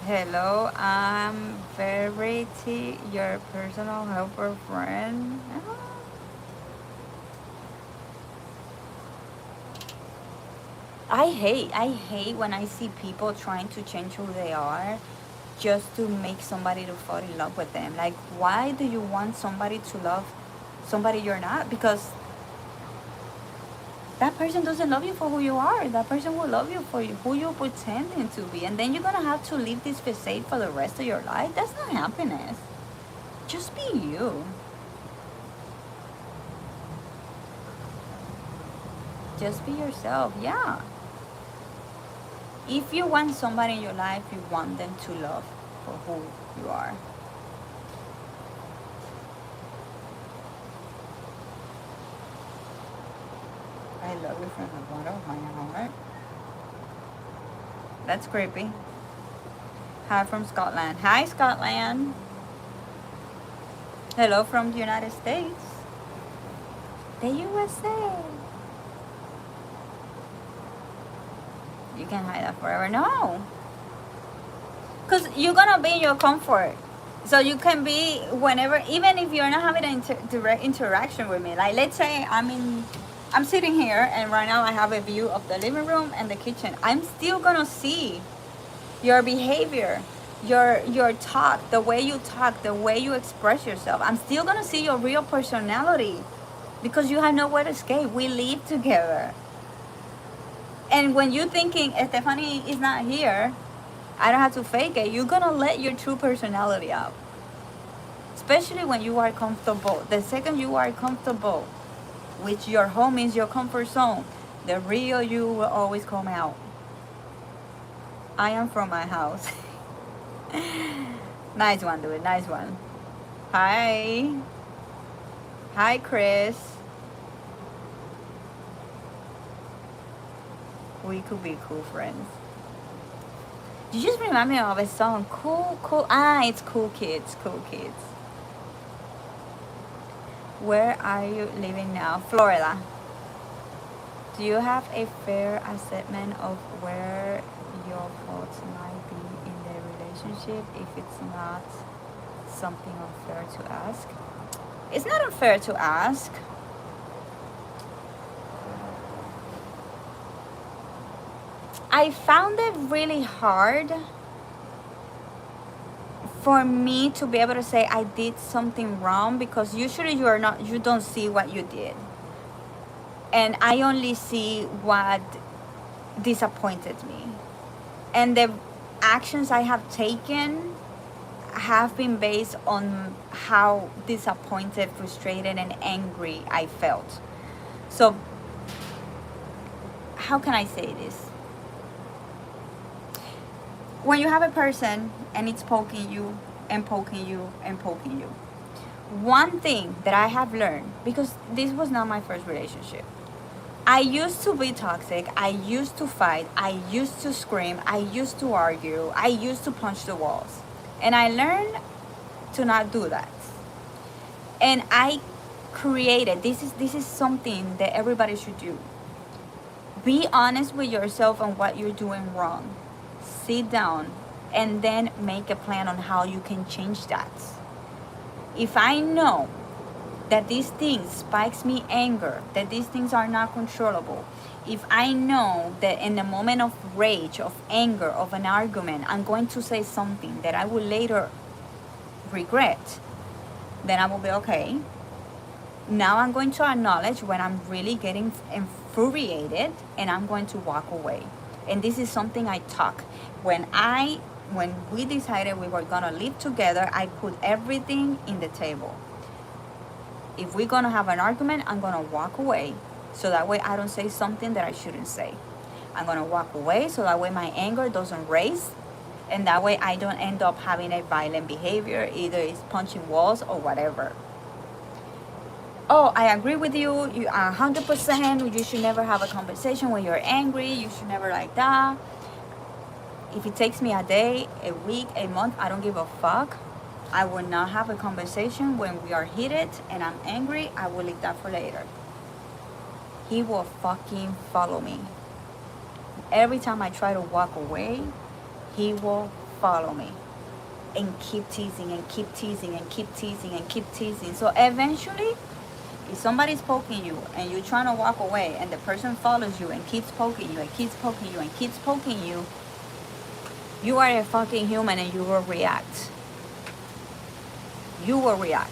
Hello, I'm Verity, your personal helper friend. I hate when I see people trying to change who they are just to make somebody to fall in love with them. Like, why do you want somebody to love somebody you're not? Because that person doesn't love you for who you are. That person will love you for who you're pretending to be. And then you're gonna have to live this facade for the rest of your life. That's not happiness. Just be you. Just be yourself. Yeah. If you want somebody in your life, you want them to love for who you are. I love you from the bottom of my heart. That's creepy. Hi from Scotland. Hi, Scotland. Hello from the United States. The USA. You can hide that forever. No. Because you're going to be in your comfort. So you can be whenever, even if you're not having a direct interaction with me. Like, let's say I'm sitting here, and right now I have a view of the living room and the kitchen. I'm still going to see your behavior, your talk, the way you talk, the way you express yourself. I'm still going to see your real personality, because you have nowhere to escape. We live together. And when you're thinking, Stephanie is not here, I don't have to fake it, you're gonna let your true personality out. Especially when you are comfortable. The second you are comfortable, which your home is your comfort zone, the real you will always come out. I am from my house. Nice one, dude. Nice one. Hi. Hi, Chris. We could be cool friends. You just remind me of a song. Cool. It's Cool Kids. Cool Kids. Where are you living now? Florida. Do you have a fair assessment of where your faults might be in the relationship if it's not something unfair to ask? It's not unfair to ask. I found it really hard for me to be able to say I did something wrong, because usually you don't see what you did, and I only see what disappointed me, and the actions I have taken have been based on how disappointed, frustrated, and angry I felt. So how can I say this? When you have a person and it's poking you and poking you and poking you, one thing that I have learned, because this was not my first relationship, I used to be toxic, I used to fight, I used to scream, I used to argue, I used to punch the walls, and I learned to not do that. And I created, this is something that everybody should do. Be honest with yourself on what you're doing wrong. Sit down and then make a plan on how you can change that. If I know that these things spikes me anger, that these things are not controllable, if I know that in the moment of rage, of anger, of an argument, I'm going to say something that I will later regret, then I will be okay. Now I'm going to acknowledge when I'm really getting infuriated, and I'm going to walk away. And this is something I talk. When we decided we were gonna live together, I put everything in the table. If we're gonna have an argument, I'm gonna walk away, so that way I don't say something that I shouldn't say. I'm gonna walk away so that way my anger doesn't raise, and that way I don't end up having a violent behavior, either it's punching walls or whatever. Oh, I agree with you. You are 100%. You should never have a conversation when you're angry. You should never like that. If it takes me a day, a week, a month, I don't give a fuck. I will not have a conversation when we are heated and I'm angry. I will leave that for later. He will fucking follow me. Every time I try to walk away, he will follow me and keep teasing and keep teasing and keep teasing and keep teasing. So eventually, if somebody's poking you and you're trying to walk away and the person follows you and keeps poking you and keeps poking you and keeps poking you, you are a fucking human and you will react. You will react.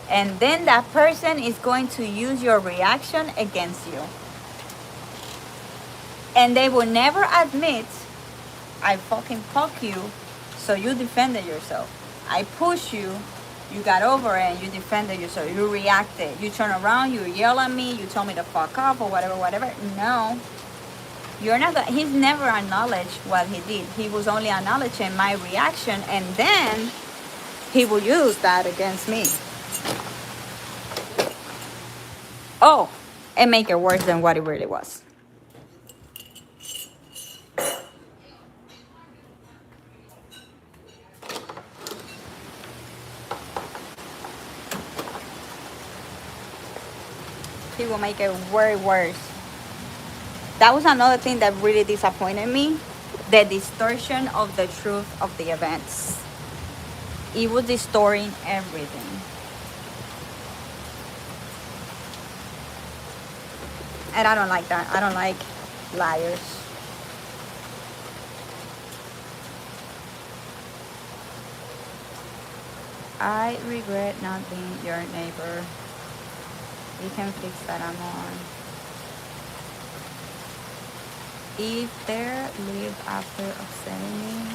And then that person is going to use your reaction against you. And they will never admit, I fucking fuck you, so you defended yourself. I push you, you got over it and you defended yourself. You reacted. You turn around, you yell at me, you tell me to fuck off or whatever. No. You're not gonna, he's never acknowledged what he did. He was only acknowledging my reaction, and then he will use that against me. Oh, and make it worse than what it really was. He will make it way worse. That was another thing that really disappointed me. The distortion of the truth of the events. It was distorting everything. And I don't like that. I don't like liars. I regret not being your neighbor. You can fix that, I'm on. If there live after upsetting me.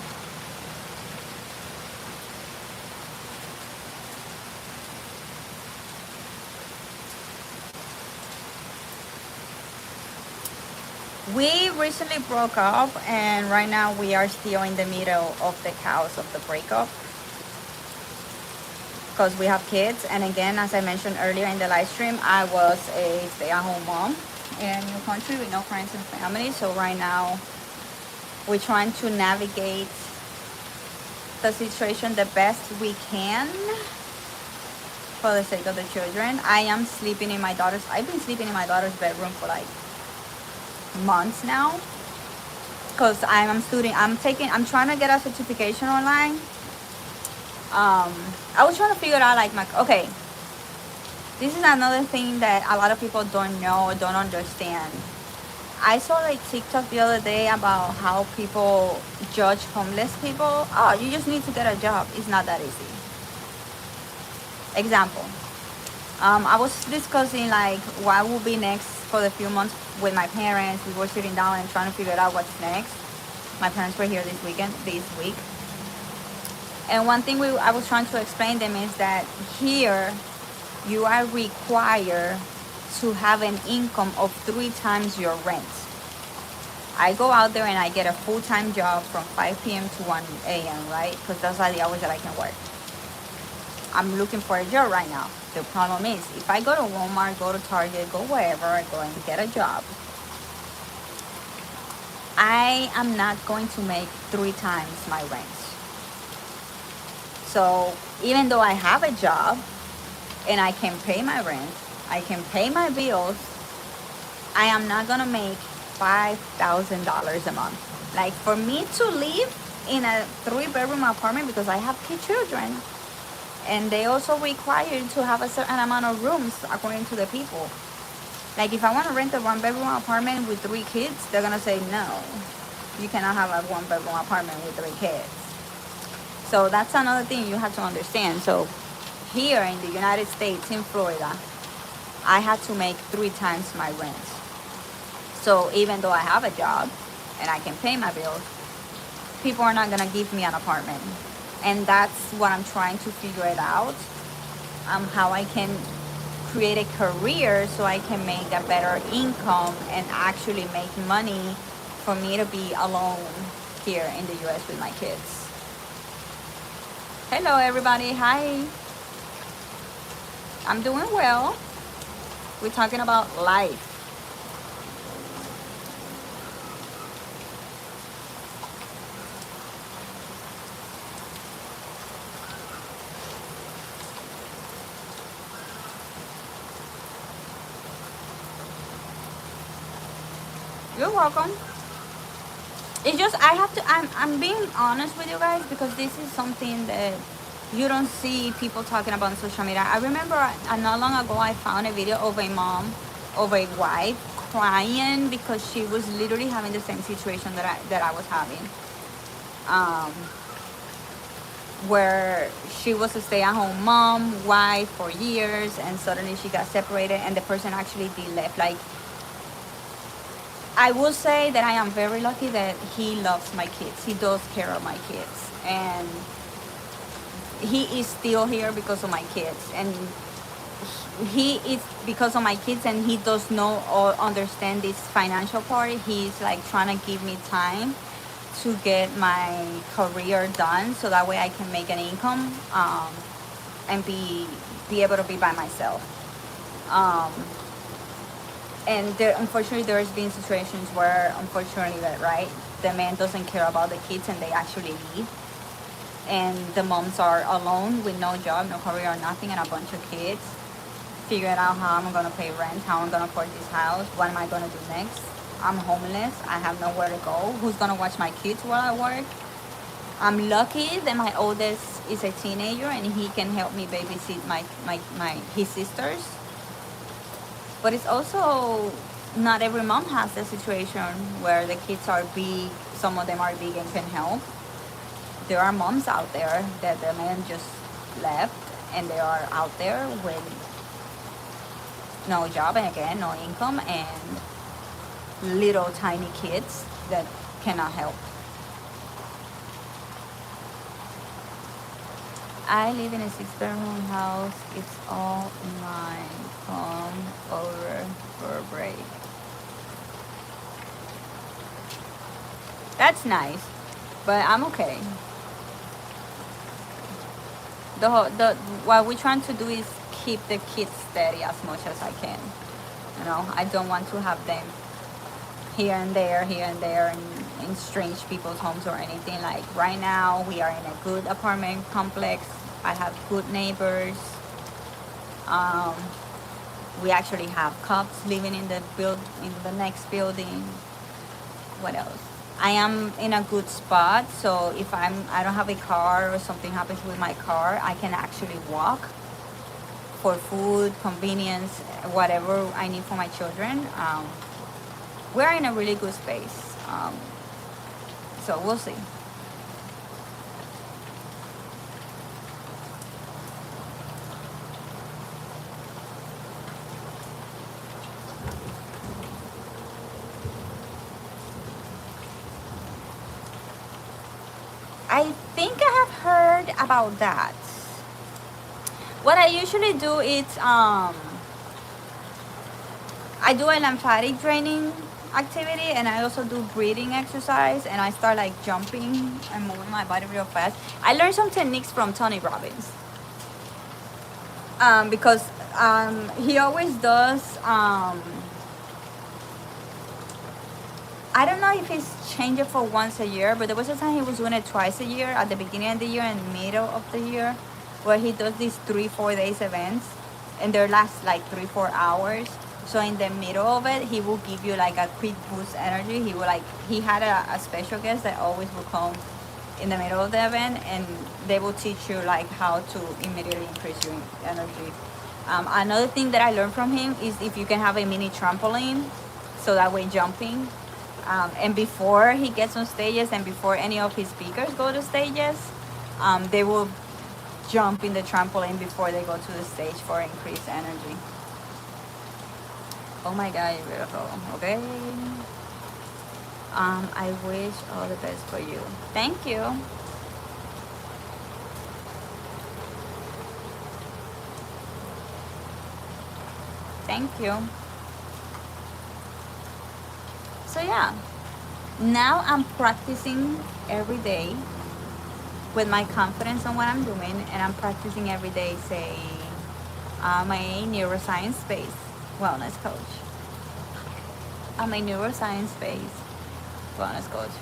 We recently broke up, and right now we are still in the middle of the chaos of the breakup. Because we have kids, and again, as I mentioned earlier in the live stream, I was a stay-at-home mom in a new country with no friends and family. So right now we're trying to navigate the situation the best we can for the sake of the children. I've been sleeping in my daughter's bedroom for like months now, because I'm trying to get a certification online. I was trying to figure out okay, this is another thing that a lot of people don't know or don't understand. I saw like TikTok the other day about how people judge homeless people. Oh, you just need to get a job. It's not that easy. Example. I was discussing like what will be next for the few months with my parents. We were sitting down and trying to figure out what's next. My parents were here this week. And one thing I was trying to explain them is that here you are required to have an income of 3 times your rent. I go out there and I get a full-time job from 5 p.m. to 1 a.m., right? Because those are the hours that I can work. I'm looking for a job right now. The problem is, if I go to Walmart, go to Target, go wherever, I go and get a job, I am not going to make 3 times my rent. So even though I have a job and I can pay my rent, I can pay my bills, I am not gonna make $5,000 a month. Like for me to live in a 3-bedroom apartment, because I have 2 children, and they also require to have a certain amount of rooms according to the people. Like if I want to rent a 1-bedroom apartment with 3 kids, they're gonna say no, you cannot have a 1-bedroom apartment with 3 kids. So that's another thing you have to understand. So here in the United States, in Florida, I had to make 3 times my rent. So even though I have a job and I can pay my bills, people are not gonna give me an apartment. And that's what I'm trying to figure it out, how I can create a career so I can make a better income and actually make money for me to be alone here in the US with my kids. Hello everybody, hi. I'm doing well. We're talking about life. You're welcome. It's just I'm being honest with you guys, because this is something that you don't see people talking about on social media. I remember not long ago I found a video of a mom, of a wife crying because she was literally having the same situation that I was having. Where she was a stay-at-home mom, wife for years, and suddenly she got separated and the person actually did left. Like, I will say that I am very lucky that he loves my kids. He does care of my kids. And he is still here because of my kids. And he is because of my kids, and he does not understand this financial part. He's like trying to give me time to get my career done so that way I can make an income, and be able to be by myself. And unfortunately, there's been situations where, unfortunately, that right, the man doesn't care about the kids and they actually leave. And the moms are alone with no job, no career, or nothing, and a bunch of kids. Figuring out how I'm going to pay rent, how I'm going to afford this house, what am I going to do next. I'm homeless. I have nowhere to go. Who's going to watch my kids while I work? I'm lucky that my oldest is a teenager and he can help me babysit his sisters. But it's also, not every mom has the situation where the kids are big, some of them are big and can help. There are moms out there that the man just left and they are out there with no job and again, no income, and little tiny kids that cannot help. I live in a 6-bedroom house. It's all mine. Come over for a break. That's nice, but I'm okay. What we're trying to do is keep the kids steady as much as I can. You know, I don't want to have them here and there, in strange people's homes or anything. Like right now, we are in a good apartment complex. I have good neighbors. We actually have cops living in the next building. What else? I am in a good spot, so if I don't have a car or something happens with my car, I can actually walk for food, convenience, whatever I need for my children. we're in a really good space. So we'll see. I think I have heard about that. What I usually do is I do a lymphatic draining activity, and I also do breathing exercise, and I start like jumping and moving my body real fast. I learned some techniques from Tony Robbins, because he always does. I don't know if he's changed it for once a year, but there was a time he was doing it twice a year, at the beginning of the year and middle of the year, where he does these 3-4 days events, and they last like 3-4 hours. So in the middle of it, he will give you like a quick boost energy. He had a special guest that always will come in the middle of the event, and they will teach you like how to immediately increase your energy. Another thing that I learned from him is if you can have a mini trampoline, so that way jumping. And before he gets on stages, and before any of his speakers go to stages, they will jump in the trampoline before they go to the stage for increased energy. Oh my God, you're beautiful. Okay. I wish all the best for you. Thank you. Thank you. So yeah, now I'm practicing every day with my confidence on what I'm doing, and I'm practicing every day, say, I'm a neuroscience-based wellness coach. I'm a neuroscience-based wellness coach.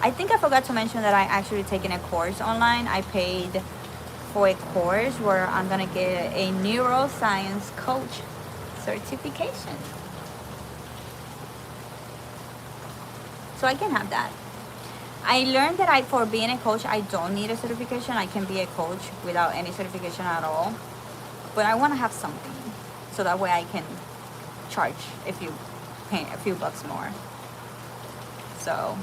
I think I forgot to mention that I actually taken a course online. I paid for a course where I'm gonna get a neuroscience coach certification. So I can have that. I learned that for being a coach, I don't need a certification. I can be a coach without any certification at all. But I want to have something, so that way I can charge a few bucks more. So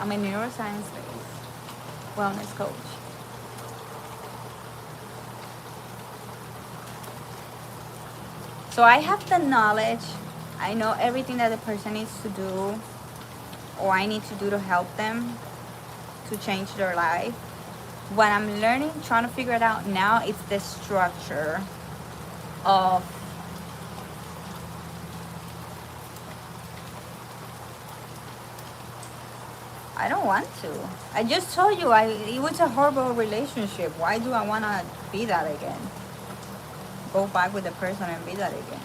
I'm a neuroscience-based wellness coach. So I have the knowledge. I know everything that the person needs to do, or I need to do to help them to change their life. What I'm learning, trying to figure it out now, is the structure of I don't want to. I just told you it was a horrible relationship. Why do I want to be that again? Go back with the person and be that again.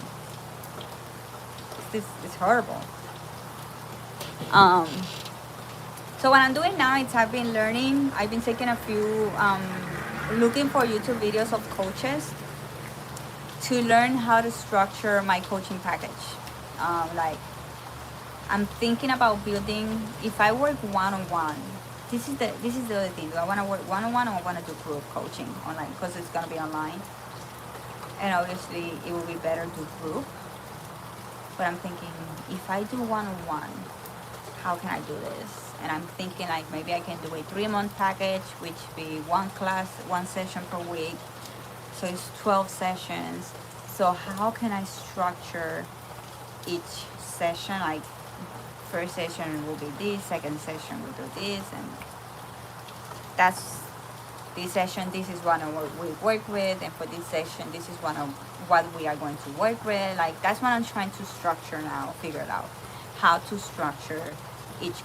It's horrible. So what I'm doing now is I've been learning. I've been taking a few, looking for YouTube videos of coaches to learn how to structure my coaching package. Like, I'm thinking about building. If I work one-on-one, this is the other thing. Do I want to work one-on-one, or I want to do group coaching online? Because it's gonna be online, and obviously it will be better to group. But I'm thinking, if I do one-on-one, how can I do this? And I'm thinking like maybe I can do a 3-month package, which be one class, one session per week. So it's 12 sessions. So how can I structure each session? Like, first session will be this, second session will do this, and that's this session. This is what we work with, and for this session, this is what we are going to work with. Like, that's what I'm trying to structure now. Figure out how to structure each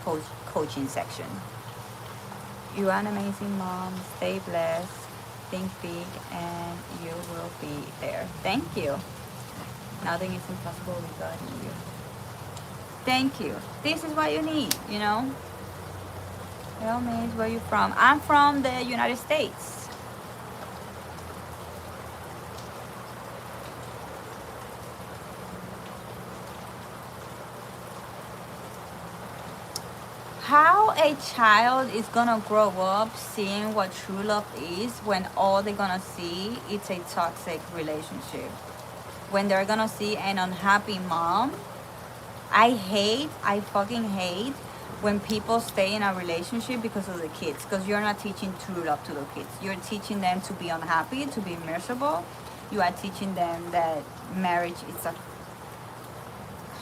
coaching section. You are an amazing mom. Stay blessed. Think big, and you will be there. Thank you. Nothing is impossible with God in you. Thank you. This is what you need, you know. Tell me, where you from? I'm from the United States. How a child is gonna grow up seeing what true love is when all they're gonna see is a toxic relationship when they're gonna see an unhappy mom. I fucking hate when people stay in a relationship because of the kids, because you're not teaching true love to the kids. You're teaching them to be unhappy, to be miserable. You are teaching them that marriage is a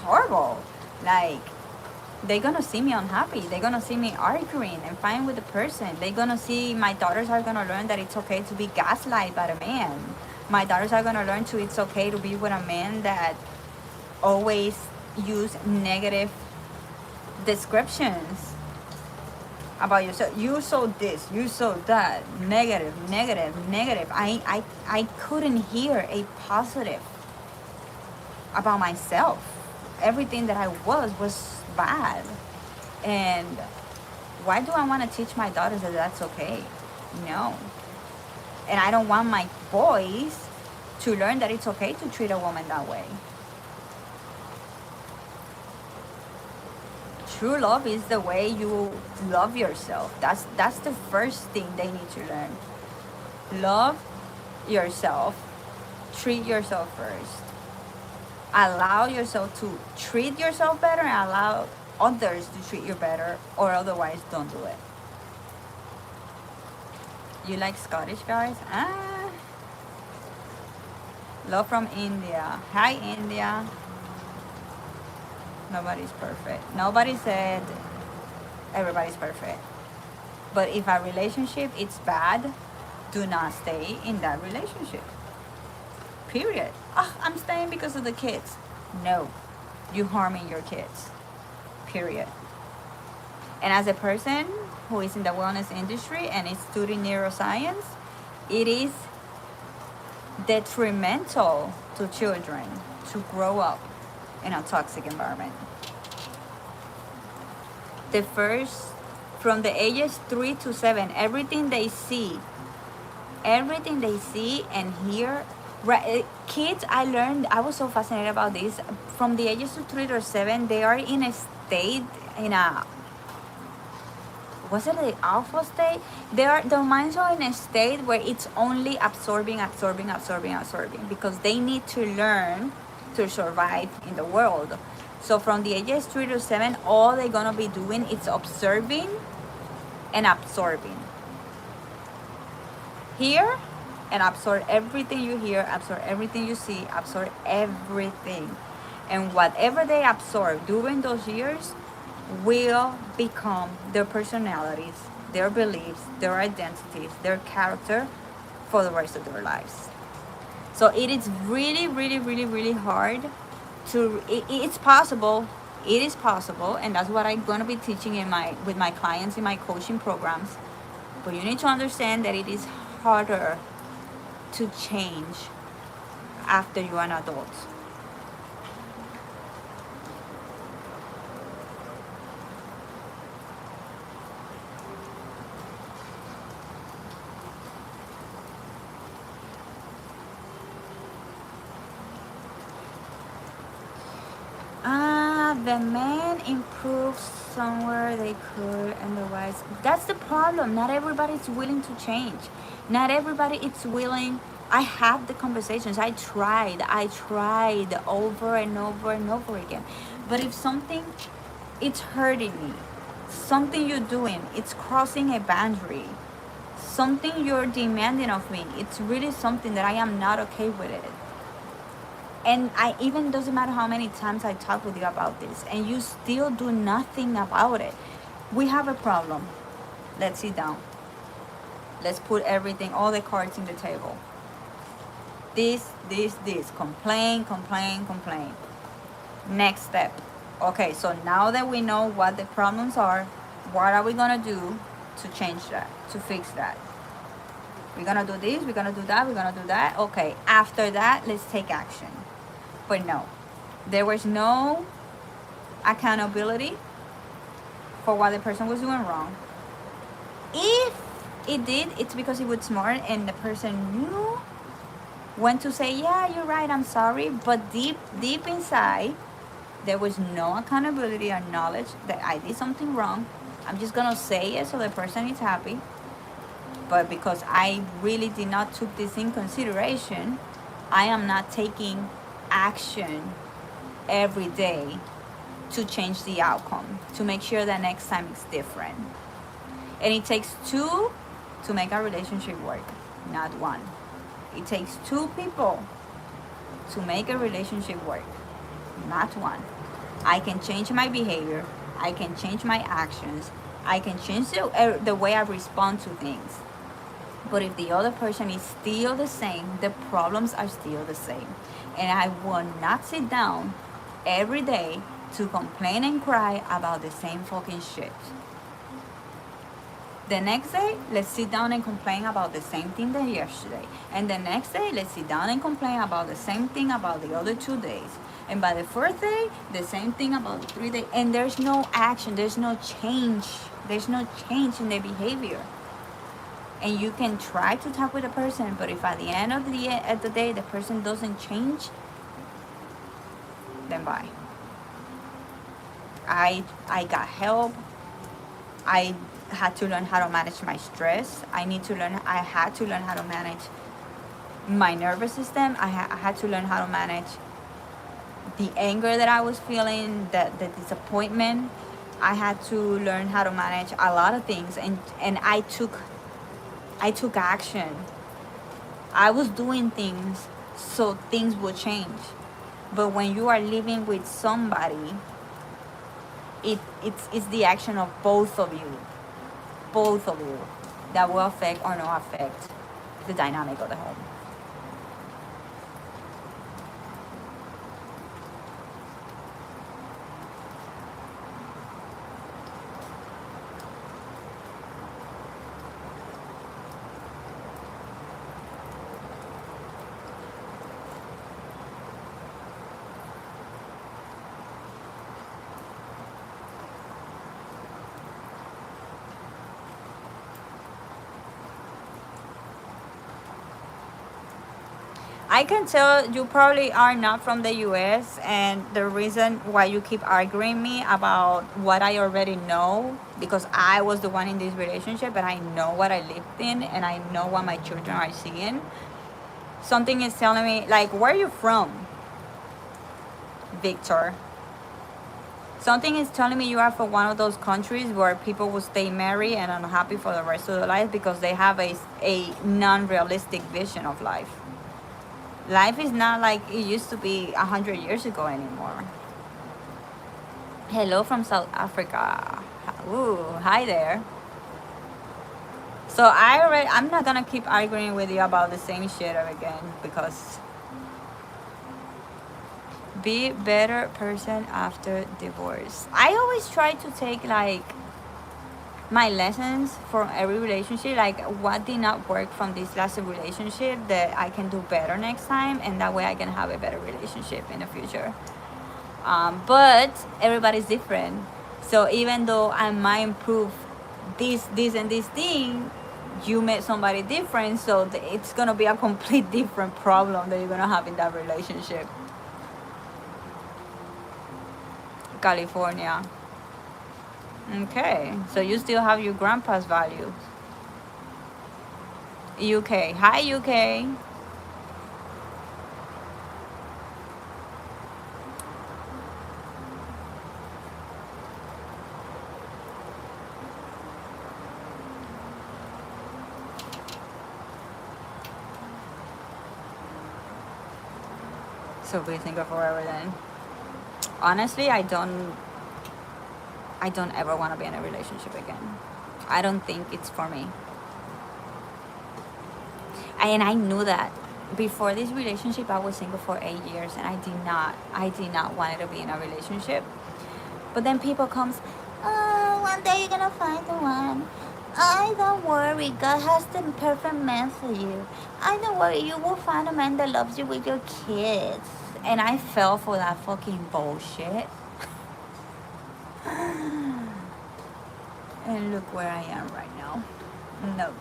horrible. Like, they're gonna see me unhappy. They're gonna see me arguing and fighting with the person. They're gonna see, my daughters are gonna learn that it's okay to be gaslighted by a man. My daughters are gonna learn to it's okay to be with a man that always use negative descriptions about yourself. You saw this, you saw that, negative, negative, negative. I couldn't hear a positive about myself. Everything that I was bad. And why do I want to teach my daughters that that's okay? No. And I don't want my boys to learn that it's okay to treat a woman that way. True love is the way you love yourself. That's the first thing they need to learn. Love yourself. Treat yourself first. Allow yourself to treat yourself better, and allow others to treat you better, or otherwise don't do it. You like Scottish guys? Love from India. Hi, India. Nobody's perfect. Nobody said everybody's perfect. But if a relationship is bad, do not stay in that relationship. Period. I'm staying because of the kids. No, you're harming your kids. Period. And as a person who is in the wellness industry and is studying neuroscience, it is detrimental to children to grow up in a toxic environment. From the ages 3 to 7, everything they see and hear, right, kids, I was so fascinated about this. From the ages of 3 to 7, they are in a state, was it the alpha state? Their minds are in a state where it's only absorbing, because they need to learn to survive in the world. So from the ages 3 to 7, all they're gonna be doing is observing and absorbing. Hear and absorb everything you hear, absorb everything you see, absorb everything. And whatever they absorb during those years will become their personalities, their beliefs, their identities, their character for the rest of their lives. So it is really, really, really, really hard to, it's possible, it is possible, and that's what I'm going to be teaching with my clients in my coaching programs. But you need to understand that it is harder to change after you're an adult. The men improve somewhere they could, and the wives. That's the problem. Not everybody's willing to change. Not everybody is willing. I had the conversations. I tried over and over and over again. But if something, it's hurting me. Something you're doing, it's crossing a boundary. Something you're demanding of me, it's really something that I am not okay with it. And I even doesn't matter how many times I talk with you about this, and you still do nothing about it. We have a problem. Let's sit down. Let's put everything, all the cards in the table. This. Complain. Next step. Okay, so now that we know what the problems are, what are we gonna do to change that, to fix that? We're gonna do this, we're gonna do that. Okay, after that, let's take action. But no, there was no accountability for what the person was doing wrong. If it did, it's because he was smart and the person knew when to say, yeah, you're right, I'm sorry. But deep inside, there was no accountability or knowledge that I did something wrong. I'm just gonna say it so the person is happy. But because I really did not took this in consideration, I am not taking action every day to change the outcome, to make sure that next time it's different. And it takes two to make a relationship work, not one. It takes two people to make a relationship work, not one. I can change my behavior, I can change my actions, I can change the way I respond to things. But if the other person is still the same, the problems are still the same. And I will not sit down every day to complain and cry about the same fucking shit. The next day, let's sit down and complain about the same thing that yesterday. And the next day, let's sit down and complain about the same thing about the other 2 days. And by the fourth day, the same thing about the 3 days. And there's no action, there's no change. There's no change in their behavior. And you can try to talk with a person, but if at the end of the day the person doesn't change, then bye. I got help. I had to learn how to manage my stress. I had to learn how to manage my nervous system. I had to learn how to manage the anger that I was feeling, the disappointment. I had to learn how to manage a lot of things, and I took action. I was doing things so things would change. But when you are living with somebody, it's the action of both of you that will affect or not affect the dynamic of the home. I can tell you probably are not from the US, and the reason why you keep arguing me about what I already know, because I was the one in this relationship and I know what I lived in and I know what my children are seeing. Something is telling me, like, where are you from, Victor? Something is telling me you are from one of those countries where people will stay married and unhappy for the rest of their life because they have a non-realistic vision of life. Life is not like it used to be 100 years ago anymore. Hello from South Africa. Ooh, hi there. So I'm not gonna keep arguing with you about the same shit again, because be better person after divorce. I always try to take like my lessons from every relationship, like what did not work from this last relationship that I can do better next time, and that way I can have a better relationship in the future. But everybody's different, so even though I might improve this and this thing, you met somebody different, so it's gonna be a complete different problem that you're gonna have in that relationship. California. Okay, so you still have your grandpa's values. UK. Hi, UK. So we think of forever then. Honestly, I don't ever want to be in a relationship again. I don't think it's for me. And I knew that before this relationship. I was single for 8 years, and I did not want to be in a relationship. But then people comes, oh, one day you're gonna find the one. I don't worry, God has the perfect man for you. I don't worry, you will find a man that loves you with your kids. And I fell for that fucking bullshit. And look where I am right now. No.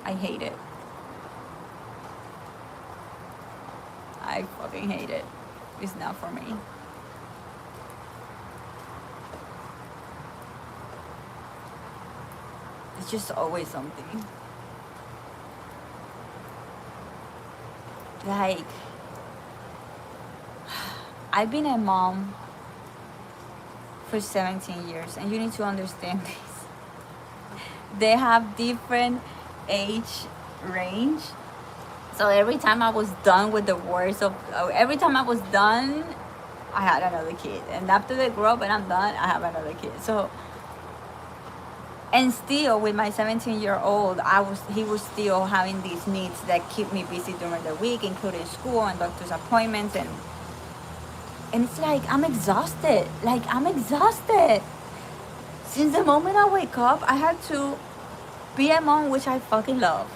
I hate it. I fucking hate it. It's not for me. It's just always something. Like, I've been a mom for 17 years, and you need to understand this. They have different age range. So every time I was done with the worst of, every time I was done, I had another kid. And after they grow up and I'm done, I have another kid. So, and still with my 17-year-old, he was still having these needs that keep me busy during the week, including school and doctor's appointments. And it's like, I'm exhausted. Like, I'm exhausted. Since the moment I wake up, I have to be a mom, which I fucking love.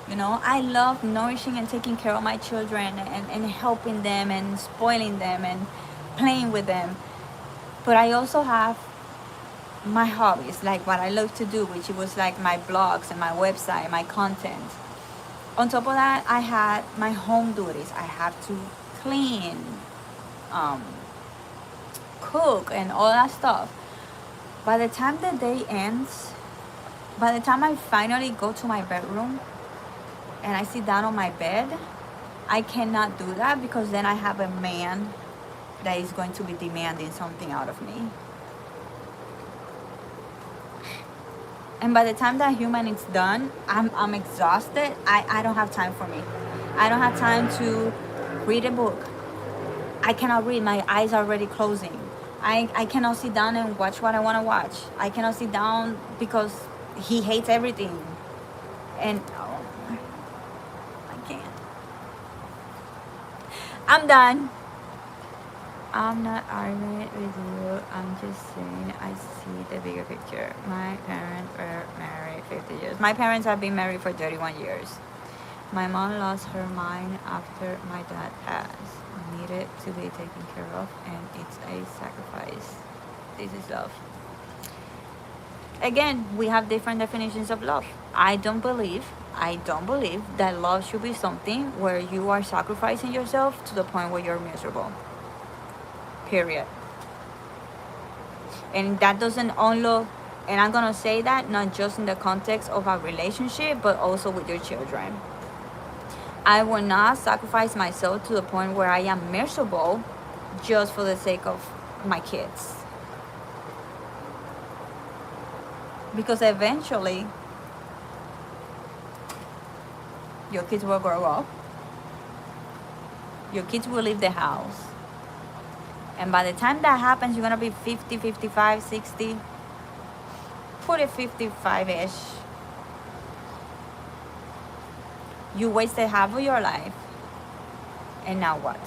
You know, I love nourishing and taking care of my children and helping them and spoiling them and playing with them. But I also have my hobbies, like what I love to do, which was like my blogs and my website, my content. On top of that, I had my home duties. I have to clean, cook, and all that stuff. By the time the day ends, by the time I finally go to my bedroom and I sit down on my bed, I cannot do that because then I have a man that is going to be demanding something out of me. And by the time that human is done, I'm exhausted. I don't have time for me. I don't have time to read a book. I cannot read. My eyes are already closing. I cannot sit down and watch what I want to watch. I cannot sit down because he hates everything. And oh, I can't. I'm done. I'm not arguing with you. I'm just saying I see the bigger picture. My parents were married 50 years. My parents have been married for 31 years. My mom lost her mind after my dad passed. Needed to be taken care of, and it's a sacrifice. This is love. Again, we have different definitions of love. I don't believe that love should be something where you are sacrificing yourself to the point where you're miserable. Period. And that doesn't only, and I'm gonna say that not just in the context of a relationship, but also with your children. I will not sacrifice myself to the point where I am miserable just for the sake of my kids. Because eventually, your kids will grow up. Your kids will leave the house. And by the time that happens, you're going to be 50, 55, 60. Put it 55-ish. You wasted half of your life. And now what?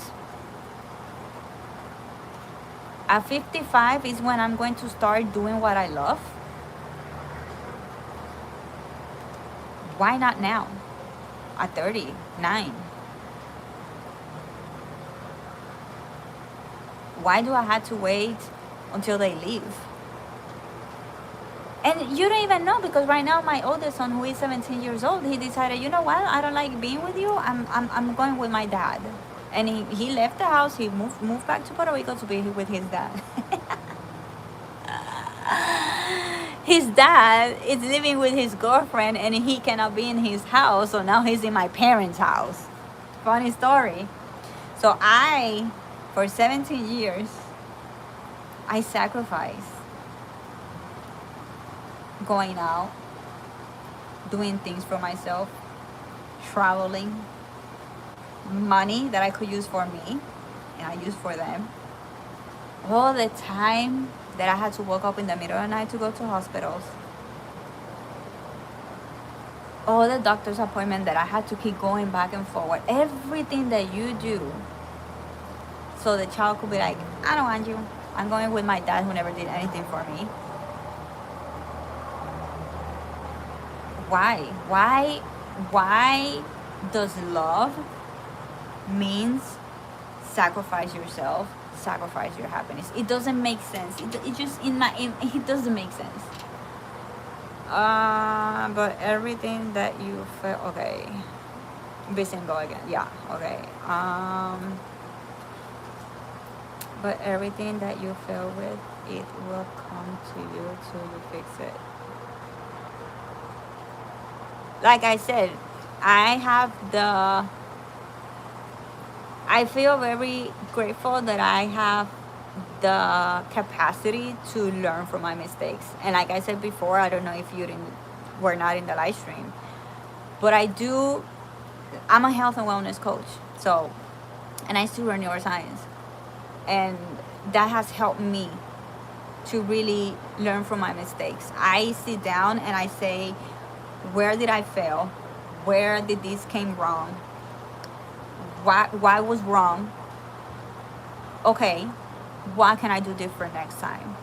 At 55 is when I'm going to start doing what I love. Why not now? At 39. Why do I have to wait until they leave? And you don't even know, because right now my oldest son, who is 17 years old, he decided, you know what, I don't like being with you. I'm going with my dad. And he left the house. He moved back to Puerto Rico to be with his dad. His dad is living with his girlfriend, and he cannot be in his house, so now he's in my parents' house. Funny story. So for 17 years, I sacrificed going out, doing things for myself, traveling, money that I could use for me and I use for them. All the time that I had to wake up in the middle of the night to go to hospitals. All the doctor's appointments that I had to keep going back and forward. Everything that you do so the child could be like, I don't want you. I'm going with my dad who never did anything for me. Why does love means sacrifice yourself, sacrifice your happiness? It doesn't make sense. It doesn't make sense. But everything that you feel, okay. Be single again. Yeah, okay. But everything that you feel with, it will come to you till you fix it. Like I said, I I feel very grateful that I have the capacity to learn from my mistakes. And like I said before, I don't know if you didn't were not in the live stream, but I'm a health and wellness coach. So, and I still learn neuroscience. And that has helped me to really learn from my mistakes. I sit down and I say, where did I fail? Where did this came wrong? Why was wrong? Okay, what can I do different next time?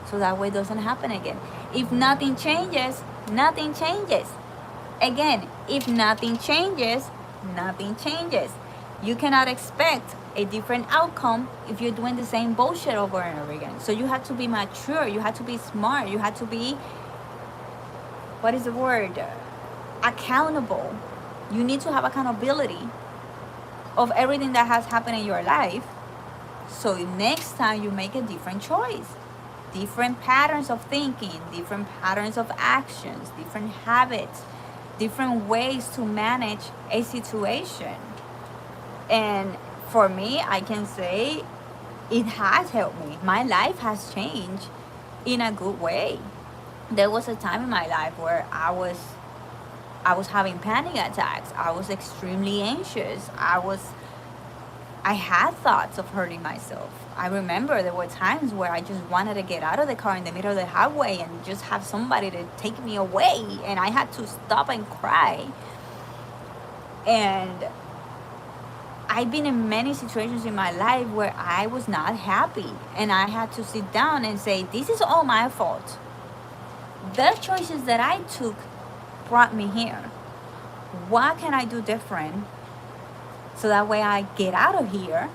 So that way it doesn't happen again. If nothing changes, nothing changes. Again, if nothing changes, nothing changes. You cannot expect a different outcome if you're doing the same bullshit over and over again. So you have to be mature, you have to be smart, you have to be, what is the word? Accountable. You need to have accountability of everything that has happened in your life. So next time you make a different choice. Different patterns of thinking, different patterns of actions, different habits, different ways to manage a situation. And for me, I can say it has helped me. My life has changed in a good way. There was a time in my life where I was having panic attacks. I was extremely anxious. I had thoughts of hurting myself. I remember there were times where I just wanted to get out of the car in the middle of the highway and just have somebody to take me away, and I had to stop and cry. And I've been in many situations in my life where I was not happy, and I had to sit down and say, this is all my fault. The choices that I took brought me here. What can I do different so that way I get out of here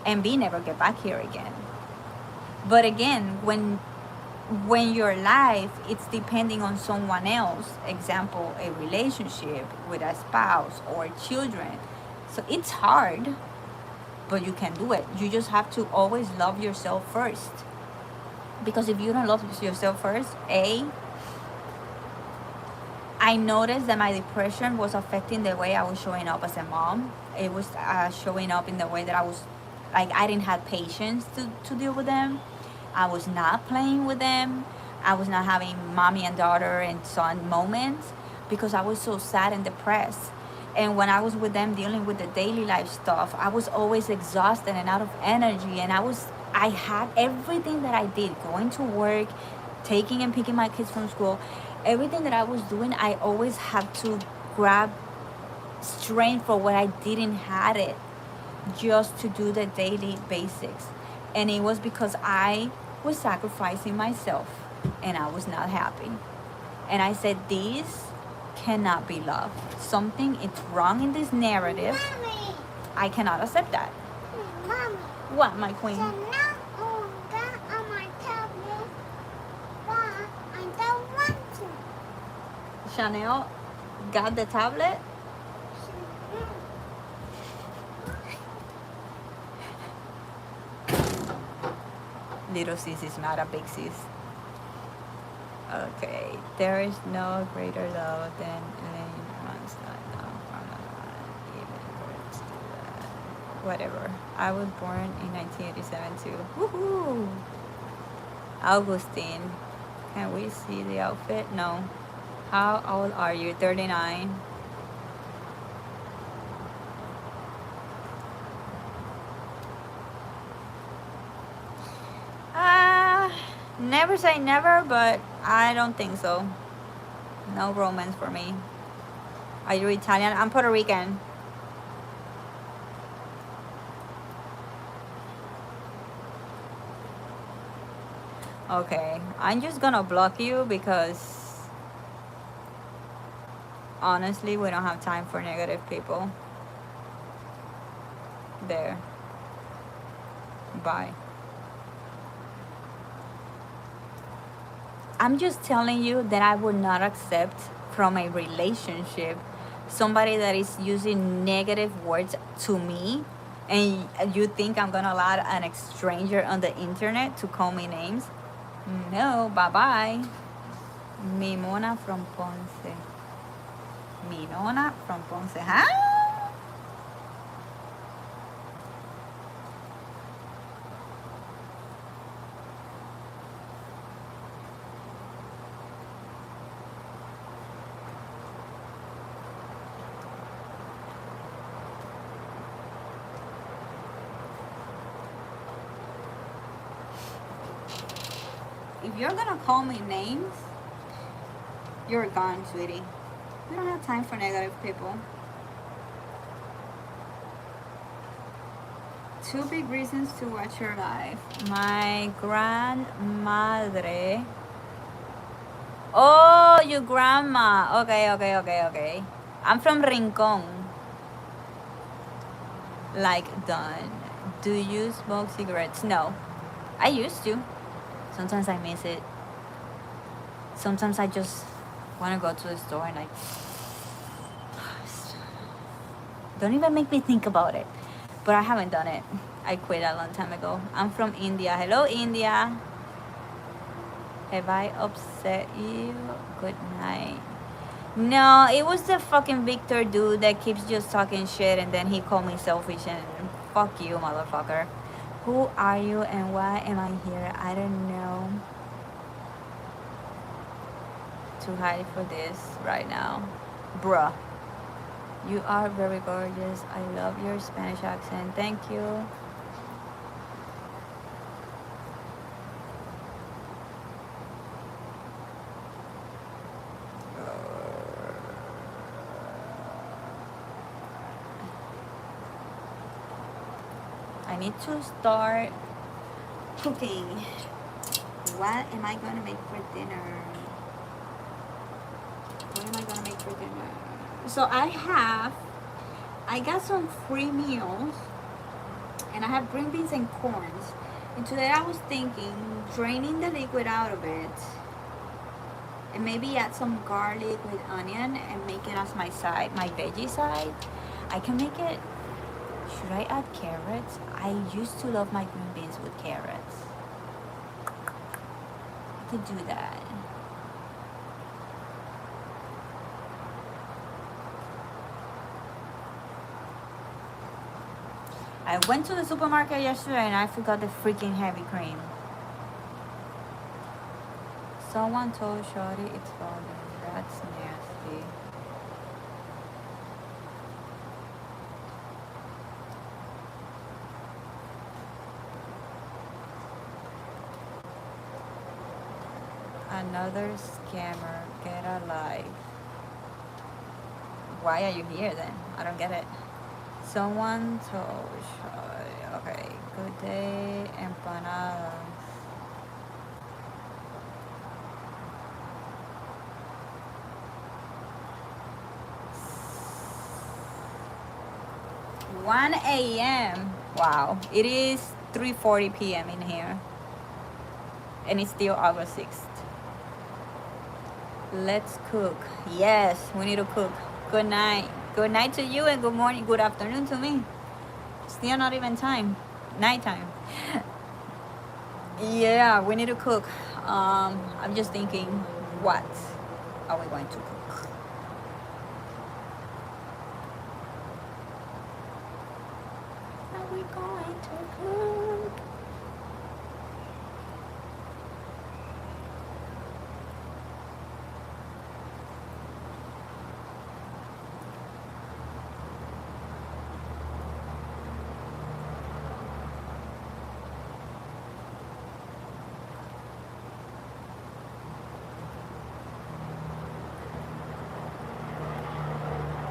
and never get back here again? But again, when your life it's depending on someone else, example, a relationship with a spouse or children, so it's hard, but you can do it. You just have to always love yourself first. Because if you don't love yourself first, I noticed that my depression was affecting the way I was showing up as a mom. It was showing up in the way that I didn't have patience to deal with them. I was not playing with them. I was not having mommy and daughter and son moments because I was so sad and depressed. And when I was with them dealing with the daily life stuff, I was always exhausted and out of energy. And I had everything that I did, going to work, taking and picking my kids from school, everything that I was doing, I always had to grab strength for what I didn't have it, just to do the daily basics. And it was because I was sacrificing myself and I was not happy. And I said, this cannot be love. Something is wrong in this narrative.
Mommy.
I cannot accept that.
Mommy.
What, my queen?
So now all that on my tablet, but I don't want to.
Chanel got the tablet? Little sis is mad at big sis. Okay, there is no greater love than laying one's life down for another one, even if it's whatever. I was born in 1987 too. Woohoo! Augustine, can we see the outfit? No. How old are you? 39. Never say never, but I don't think so. No romance for me. Are you Italian? I'm Puerto Rican. Okay, I'm just gonna block you because honestly, we don't have time for negative people. There. Bye. I'm just telling you that I would not accept from a relationship somebody that is using negative words to me, and you think I'm gonna allow an stranger on the internet to call me names? No, bye-bye. Mimona from Ponce. Minona from Ponce. Huh? you're gonna call me names, you're gone, sweetie. We don't have time for negative people. 2 big reasons to watch your life. My grandmadre. Oh, your grandma. Okay. I'm from Rincon. Like done. Do you smoke cigarettes? No. I used to. Sometimes I miss it. Sometimes I just want to go to the store and like, don't even make me think about it. But I haven't done it. I quit a long time ago. I'm from India. Hello, India. Have I upset you? Good night. No, it was the fucking Victor dude that keeps just talking shit and then he called me selfish and fuck you, motherfucker. Who are you and why am I here? I don't know. Too high for this right now. Bruh. You are very gorgeous. I love your Spanish accent. Thank you. I need to start cooking. What am I gonna make for dinner? What am I gonna make for dinner? So I got some free meals and I have green beans and corns. And today I was thinking draining the liquid out of it and maybe add some garlic with onion and make it as my side, my veggie side. I can make it. Should I add carrots? I used to love my green beans with carrots. I could do that. I went to the supermarket yesterday and I forgot the freaking heavy cream. Someone told Shorty it's falling. That's nasty. Another scammer. Get a life. Why are you here then? I don't get it. Someone told Shorty. Okay. Good day, empanadas. One a.m. Wow. It is 3:40 p.m. in here. And it's still August 6th. Let's cook. Yes, we need to cook. Good night. Good night to you and good morning, good afternoon to me. Still not even time. Nighttime. Yeah, we need to cook. I'm just thinking, what are we going to cook? Are we going to cook?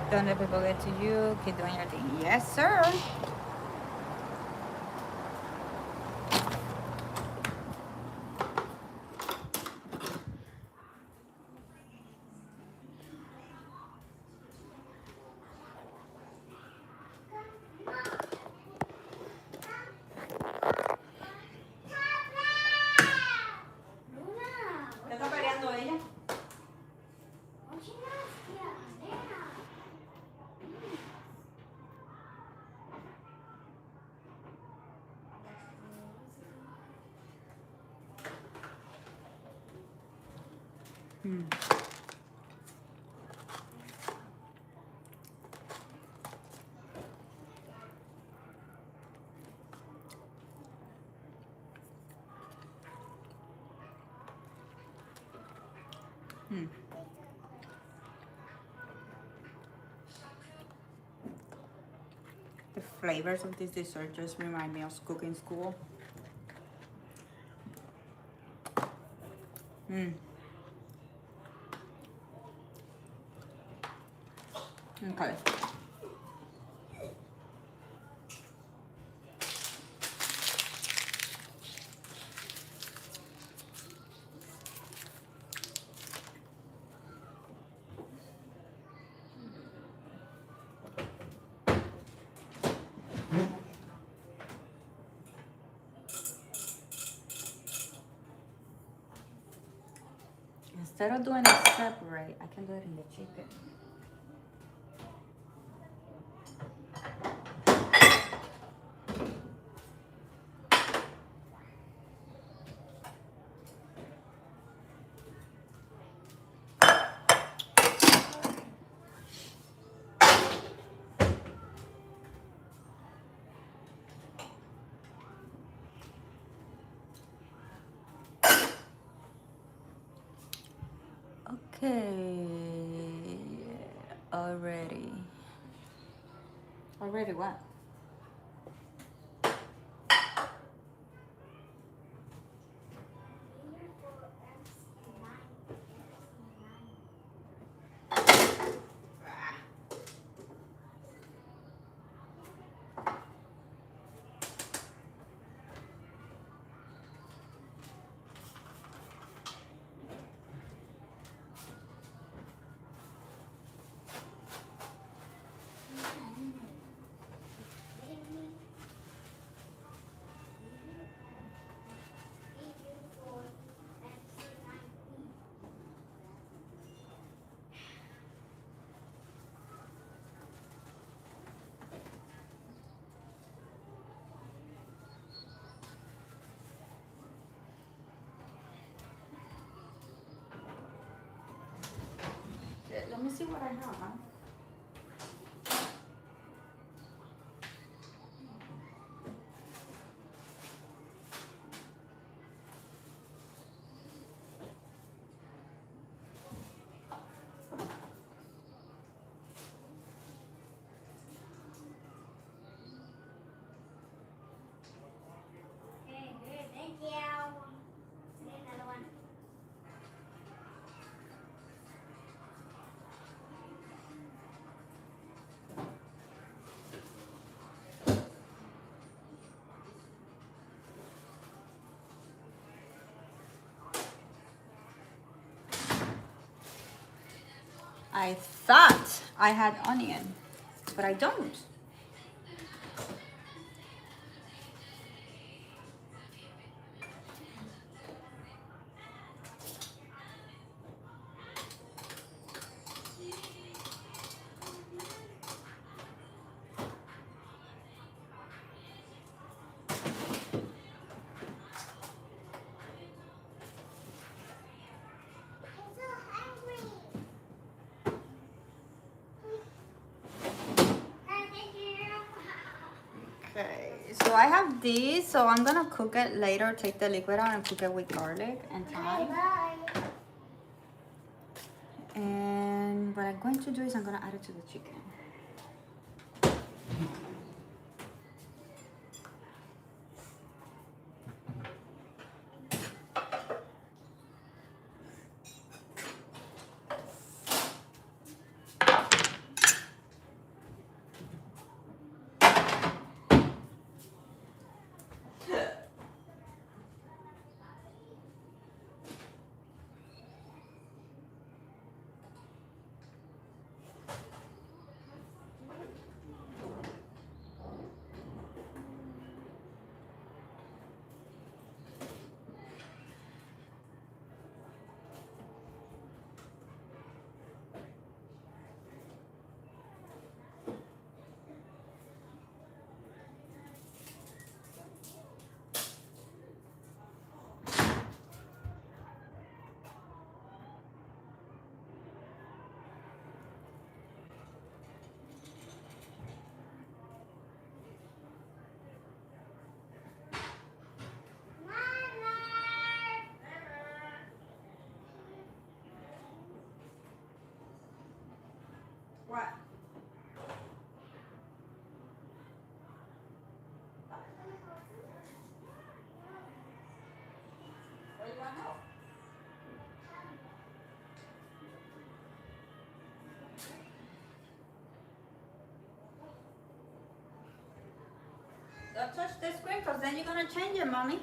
Don't let people get to you. Keep doing your thing. Yes, sir. ¿Qué está peleando ella? The flavors of this dessert just remind me of cooking school. Mm. Okay. Instead of doing it separate, I can do it in the chicken. Okay. Already. Already what? Let me see what I have.
Okay, good. Thank you. Need another one.
I thought I had onion, but I don't.
I'm so hungry. Thank you.
Okay, so I have these, so I'm gonna cook it later, take the liquid out and cook it with garlic and thyme.
Bye.
And what I'm going to do is I'm gonna add it to the chicken. Don't touch the screen because then you're gonna change it, mommy.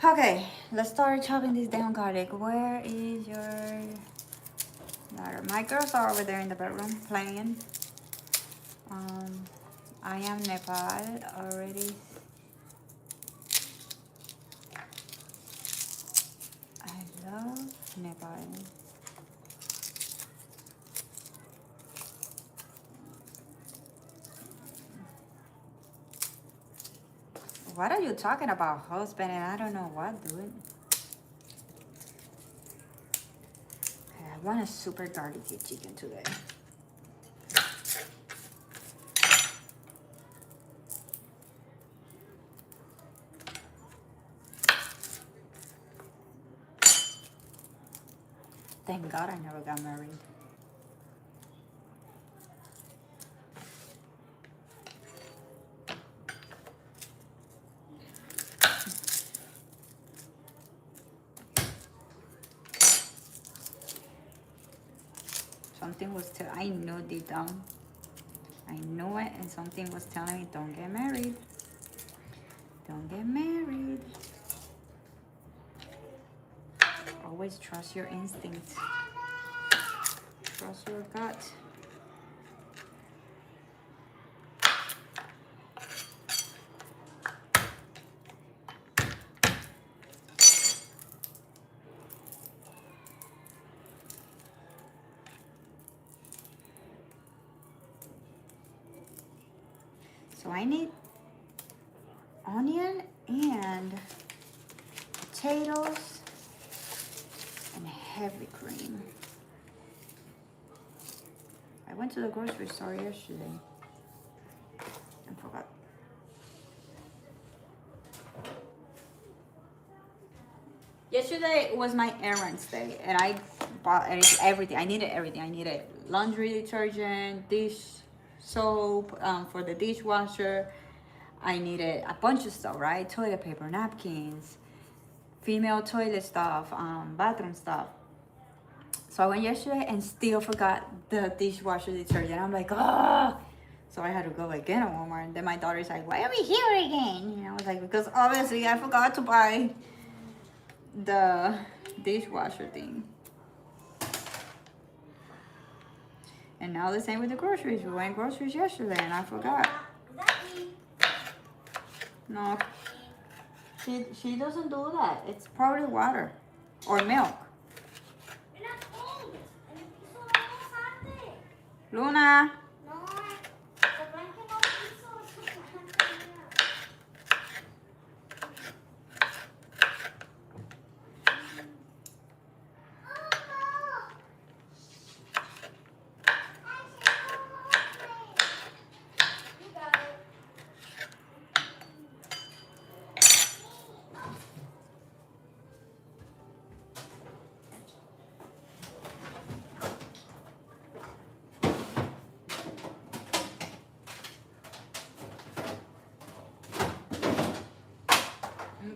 Okay, let's start chopping this down garlic. Where is your daughter? My girls are over there in the bedroom playing. I am Nepal already. I love Nepal. What are you talking about, husband? And I don't know what, dude. Okay, I want a super garlicky chicken today. Thank God I never got married. Something was I know deep down. I know it, and something was telling me, don't get married. Don't get married. Always trust your instincts. Trust your gut. So I need onion and potatoes and heavy cream. I went to the grocery store yesterday and forgot. Yesterday was my errands day, and I bought everything. I needed everything. I needed laundry detergent, dish soap for the dishwasher. I needed a bunch of stuff, right? Toilet paper, napkins, female toilet stuff, bathroom stuff. So I went yesterday and still forgot the dishwasher detergent. I'm like, oh. So I had to go again at Walmart. And then my daughter's like, why are we here again? And I was like, because obviously I forgot to buy the dishwasher thing. And now the same with the groceries. We went groceries yesterday and I forgot. No, she doesn't do that. It's probably water or milk. Luna.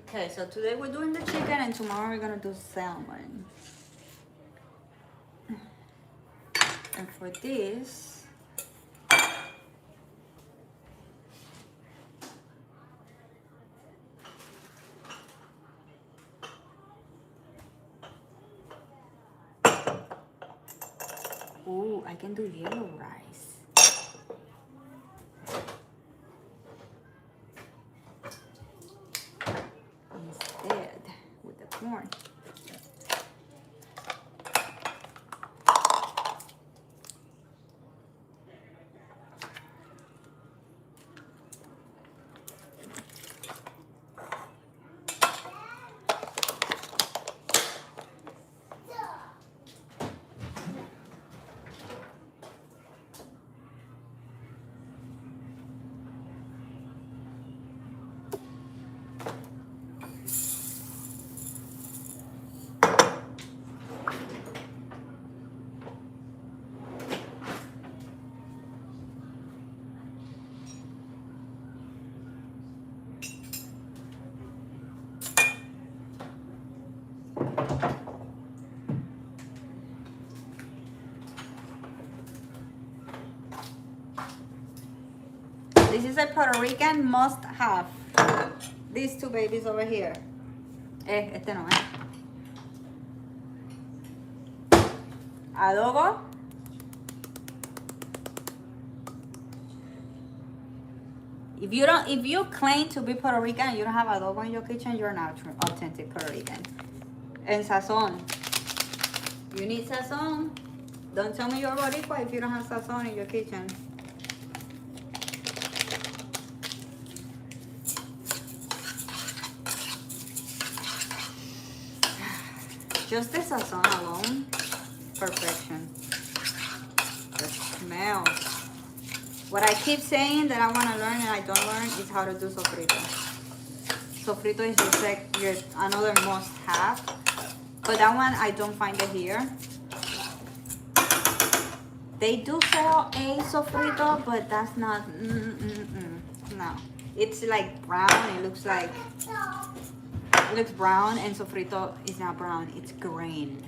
Okay, so today we're doing the chicken and tomorrow we're gonna do salmon. And for this, ooh, I can do yellow rice. Instead, with the corn. This is a Puerto Rican must have. These two babies over here. Este no, Adobo. If you claim to be Puerto Rican and you don't have adobo in your kitchen, you're not authentic Puerto Rican. And sazon. You need sazon. Don't tell me you're Boricua if you don't have sazon in your kitchen. Just the sazon alone, perfection. The smell. What I keep saying that I want to learn and I don't learn is how to do sofrito. Sofrito is just like another must-have, but that one I don't find it here. They do sell a sofrito, but that's not. No, it's like brown. It looks brown, and sofrito is not brown. It's green,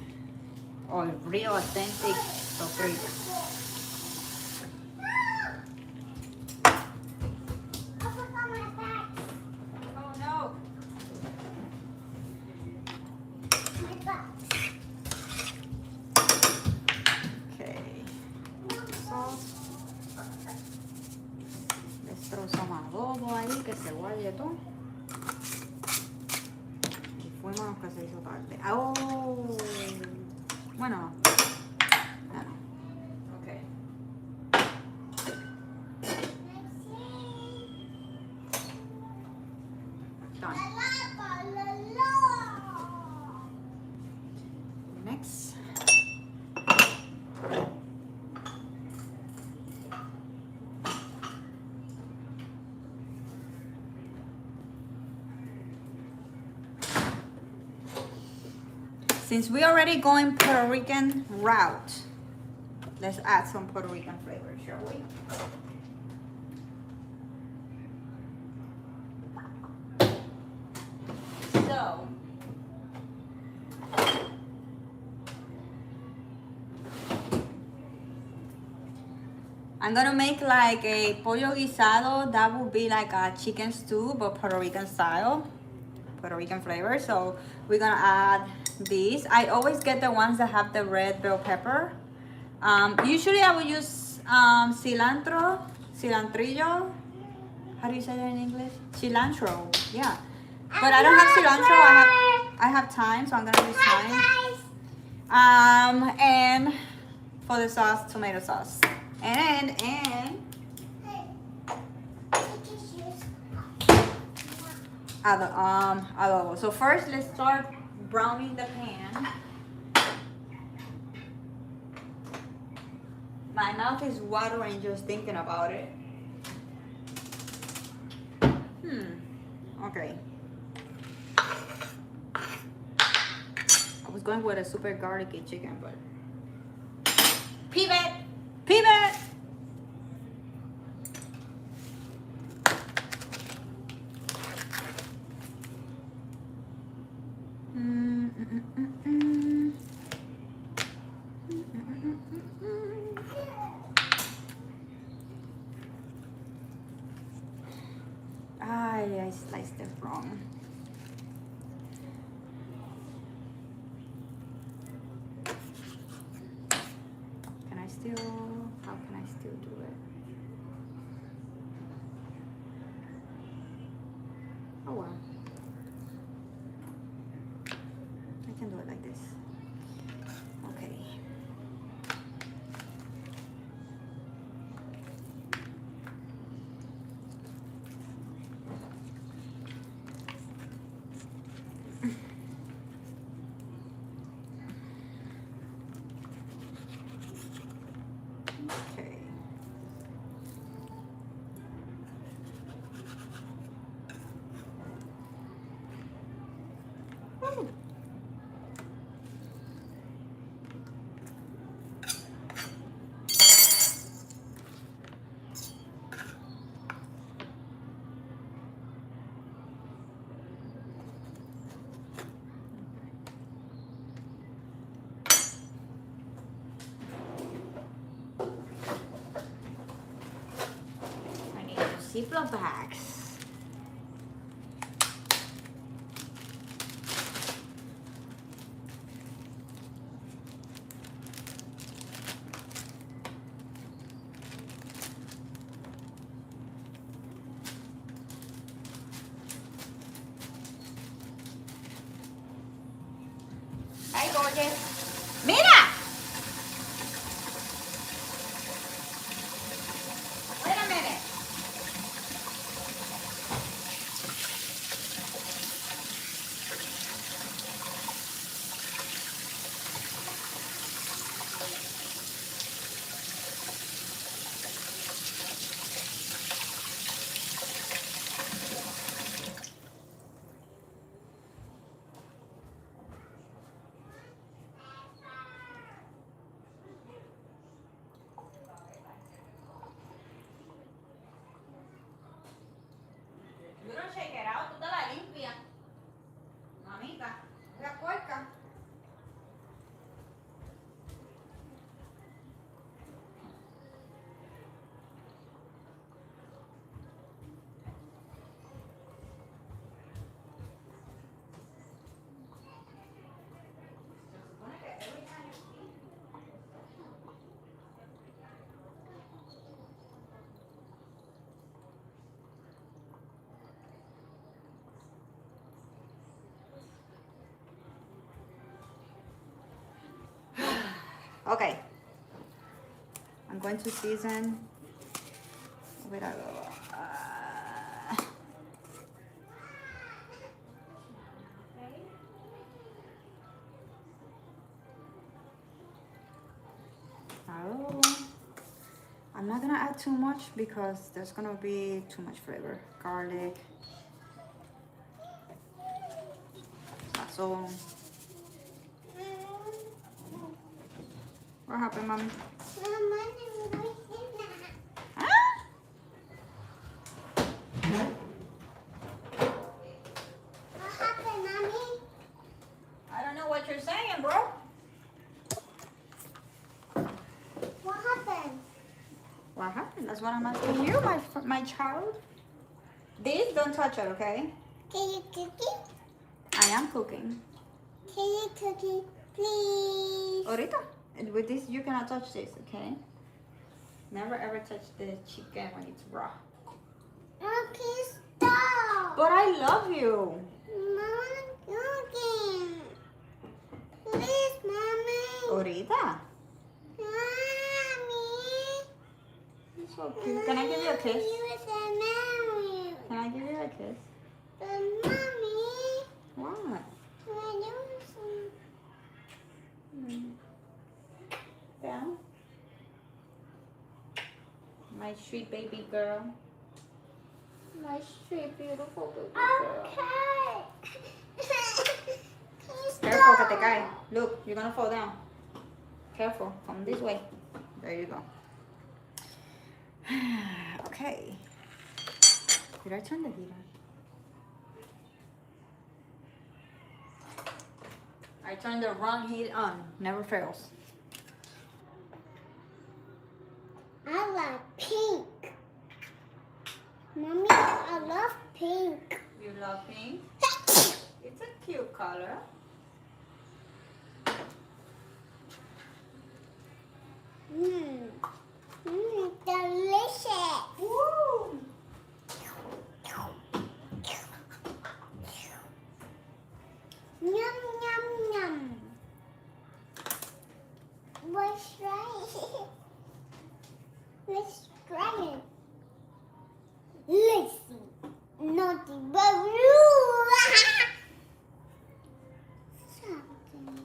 or real authentic sofrito. Destrozamos adobo ahí, que se guarde todo. Y fuimos que se hizo tarde. ¡Oh! Bueno. No. Okay. Done. Next. Since we already going Puerto Rican route, let's add some Puerto Rican flavor, shall we? So, I'm gonna make like a pollo guisado. That would be like a chicken stew, but Puerto Rican style, Puerto Rican flavor. So we're gonna add these. I always get the ones that have the red bell pepper. Usually I would use cilantro, cilantrillo. How do you say that in English? Cilantro, yeah. But I don't have cilantro. I have thyme, so I'm gonna use thyme. And for the sauce, tomato sauce. And adobo. So first, let's start browning the pan. My mouth is watering just thinking about it. Okay. I was going with a super garlicky chicken, but pivot. I sliced it wrong. How can I still do it? Oh well. I can do it like this. Okay. Ziploc bags. Hey, gorgeous. Mira! Wait a minute. You don't shake it out, tú te la limpias. Mamita, la puerca. Okay. I'm going to season with a little. Oh, I'm not gonna add too much because there's gonna be too much flavor. Garlic, sazon. What happened, mommy? Huh?
What happened, Mommy?
I don't know what you're saying, bro.
What happened?
What happened? That's what I'm asking you, my child. This, don't touch it, okay?
Can you cook it?
I am cooking.
Can you cook it, please?
Ahorita. With this, you cannot touch this, okay? Never ever touch the chicken when it's raw.
Okay, stop.
But I love you.
Mama, cooking. Please, Mommy.
Ahorita.
Mommy.
You're so cute. Can I give you a kiss?
You is a Mary.
Can I give you a kiss?
But Mommy,
What?
when you some...
Down. My sweet baby girl. My sweet beautiful baby girl.
Okay. Please
Careful, que
stop.
te cae. Look, you're gonna fall down. Careful. Come this way. There you go. Okay. Did I turn the heat on? I turned the wrong heat on. Never fails.
I like pink. Mommy, I love pink.
You love pink? It's a cute color.
Delicious.
Woo!
Yum, yum, yum. Let's try it. Let's try it. Listen, naughty baloo. Something.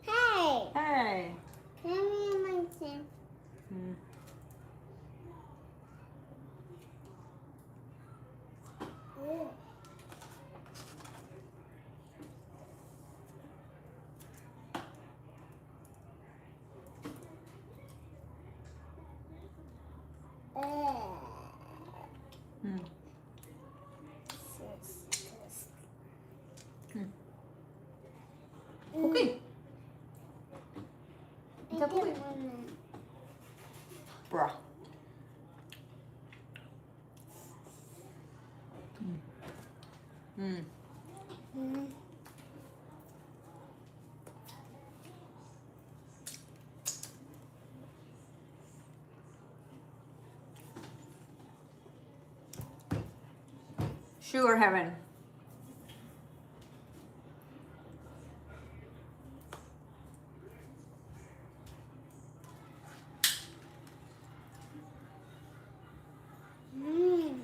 Hey,
Hey.
come here, my son.
Hmm. Hmm. Cooking. It's a cooking. Bruh. Mm.
Mm.
Sugar heaven.
Mm.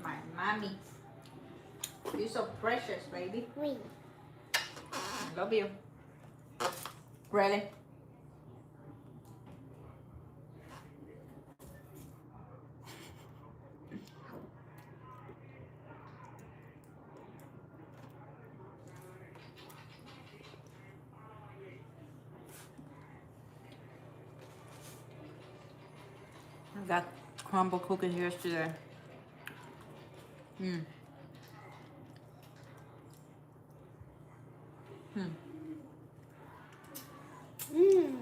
My mommy. You're so precious, baby.
Wait.
I love you. Really? I got crumble cookies yesterday. Mm. Mm.
Mm.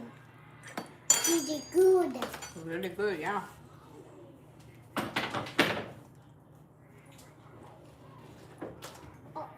Really good.
Really good, yeah.
Oh.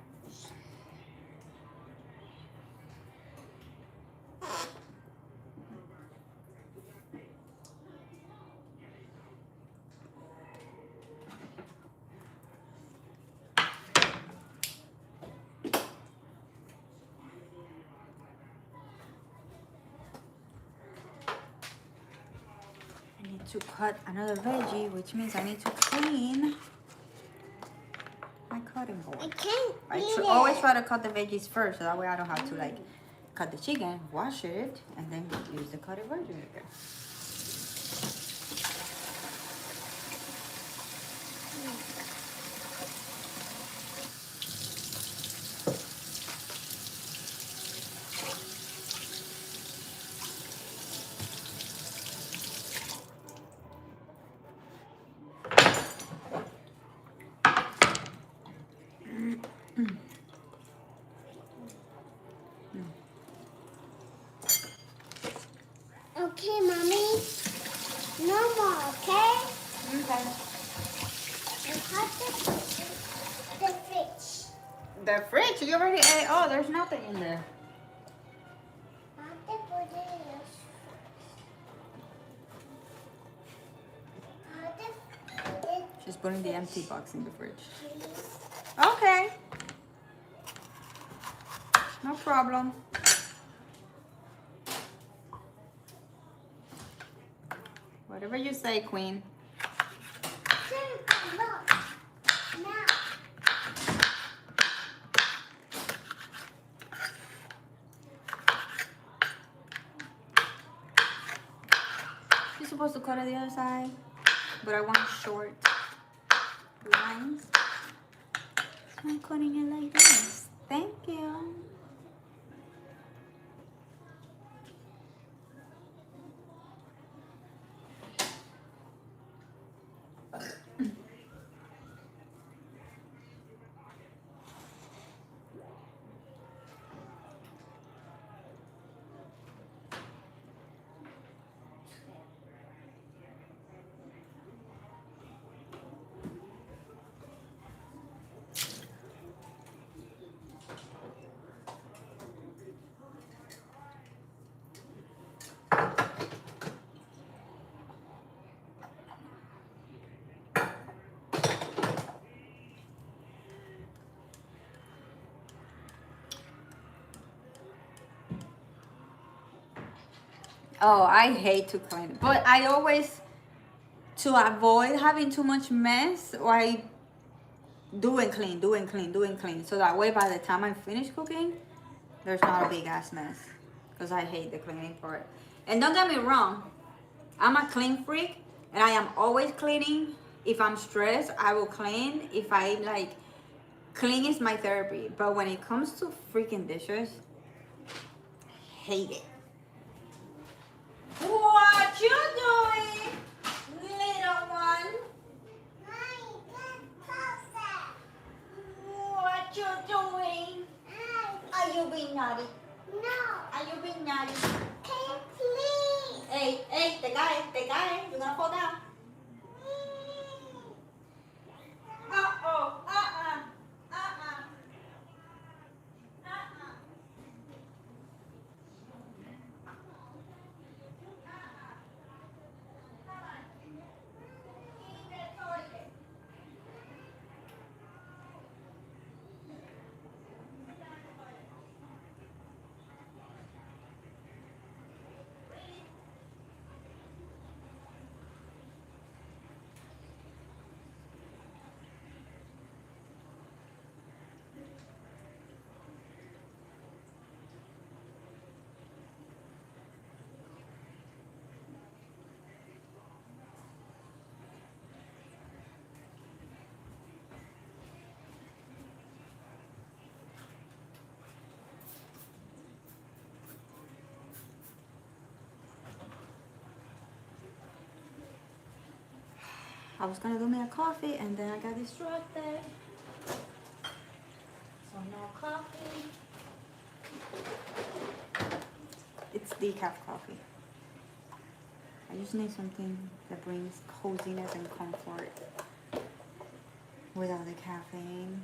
I need to cut another veggie, which means I need to clean my cutting
I
board.
can't
I
eat it.
always try to cut the veggies first, so that way I don't have to like cut the chicken, wash it, and then use the cutting board again.
Okay, mommy. No more, okay?
Okay.
And cut the fish.
The fridge, you already ate. Oh, there's nothing in there.
Cut the potatoes. Cut the
She's putting the empty box in the fridge.
cheese.
Okay. No problem. Whatever you say, Queen.
Look. Now.
You're supposed to cut it the other side, but I want short lines. So I'm cutting it like this. Thank you. Oh, I hate to clean, but I always, to avoid having too much mess, I do and clean, do and clean, do and clean. So that way, by the time I finish cooking, there's not a big ass mess. Because I hate the cleaning part. And don't get me wrong, I'm a clean freak, and I am always cleaning. If I'm stressed, I will clean. If I like, clean is my therapy. But when it comes to freaking dishes, hate it. What you doing, little one?
Mommy, get closer.
What you doing? Are you being naughty?
No.
Are you being naughty?
Can please?
Hey, hey, te cae, you're gonna fall down. Uh-oh, uh-uh. I was gonna do me a coffee and then I got distracted. So no coffee. It's decaf coffee. I just need something that brings coziness and comfort without the caffeine.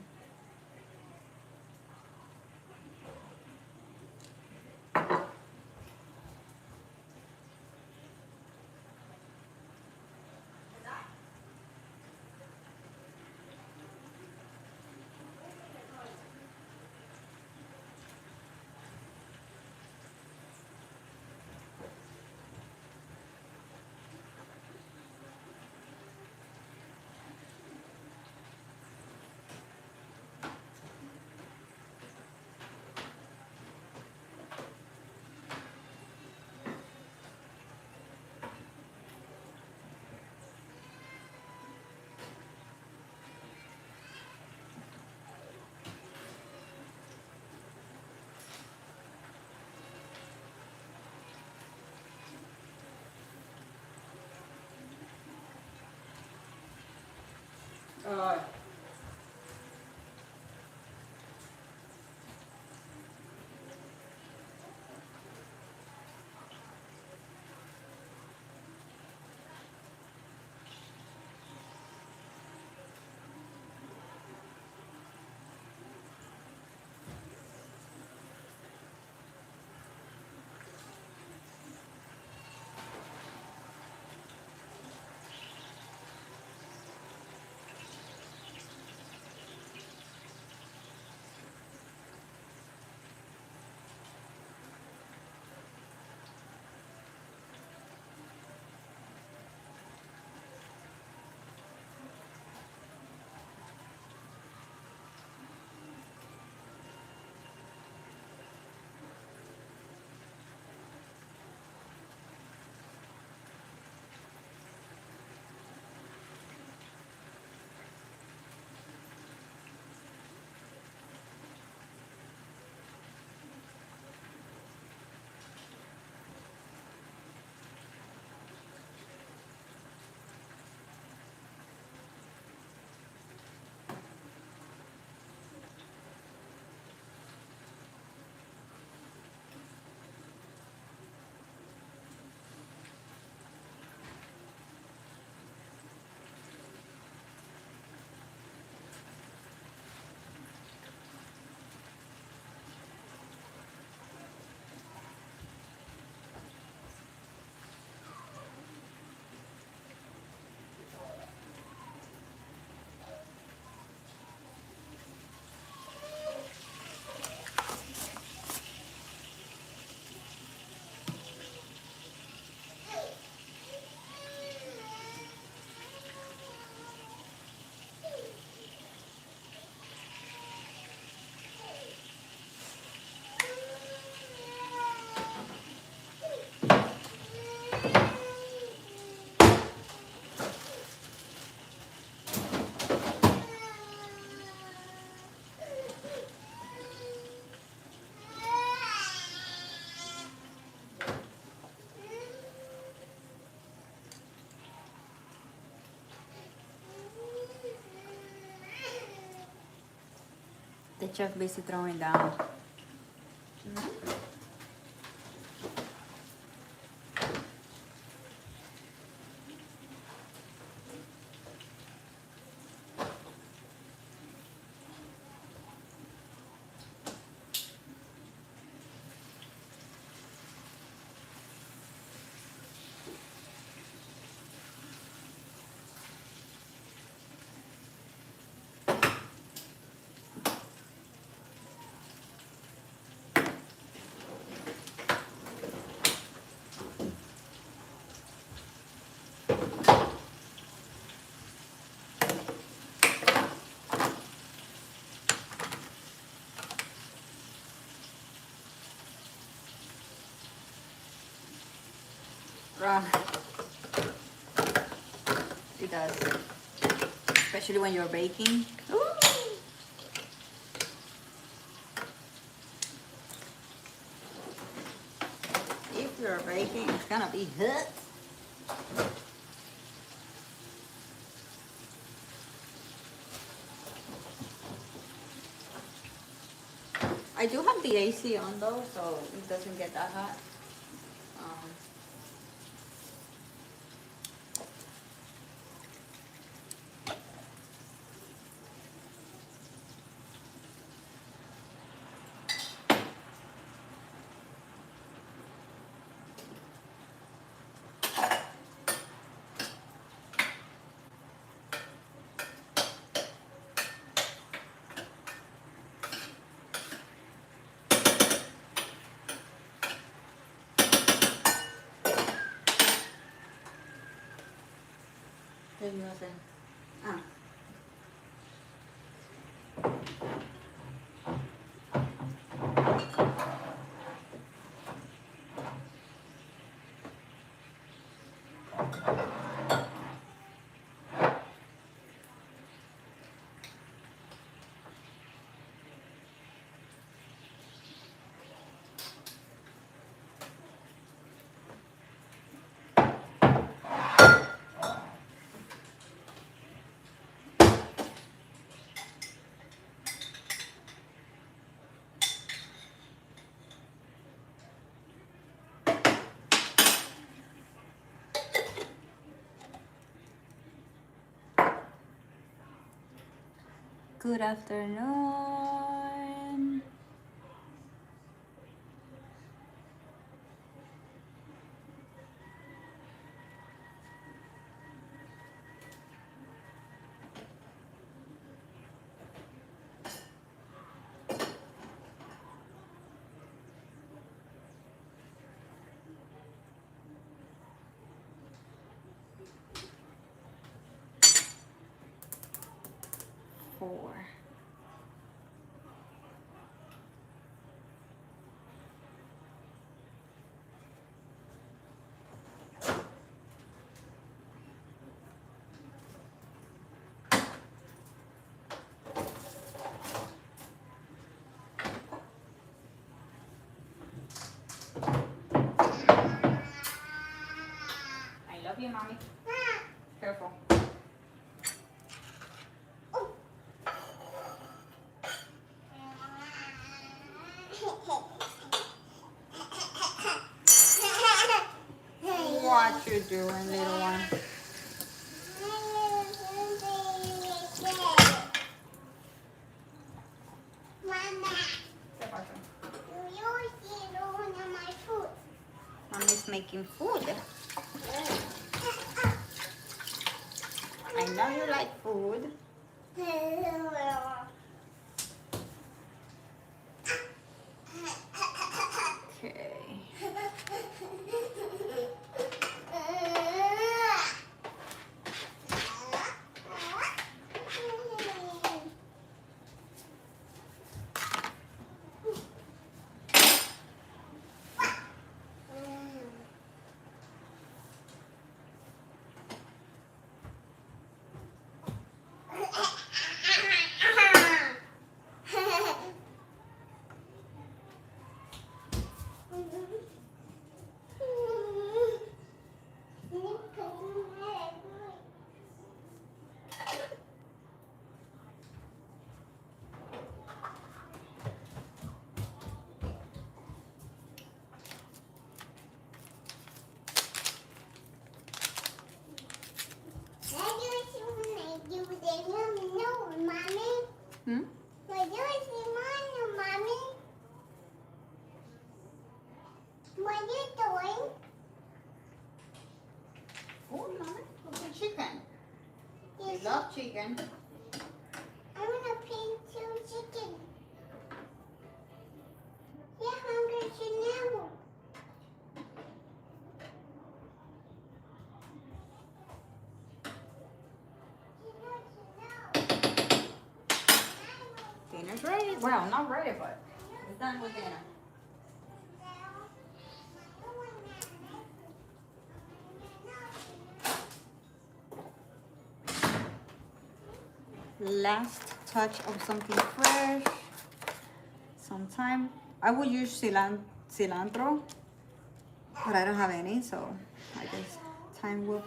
The chef busy throwing down. It does. Especially when you're baking. Ooh. If you're baking, it's gonna be hot. I do have the AC on though, so it doesn't get that hot. Um, ¿Qué iba a hacer? Ah. Good afternoon. Four. I love you, mommy. Careful. What you doing, little one? Mommy's making food. I know you like food. Okay. Hmm?
What you doing?
Oh, mommy, look at chicken. You
Yes.
love chicken.
I want to paint some chicken. You're hungry now.
Dinner's ready. Well, not ready, but it's done with dinner. Last touch of something fresh. Sometime I would use cilantro, but I don't have any, so I guess time will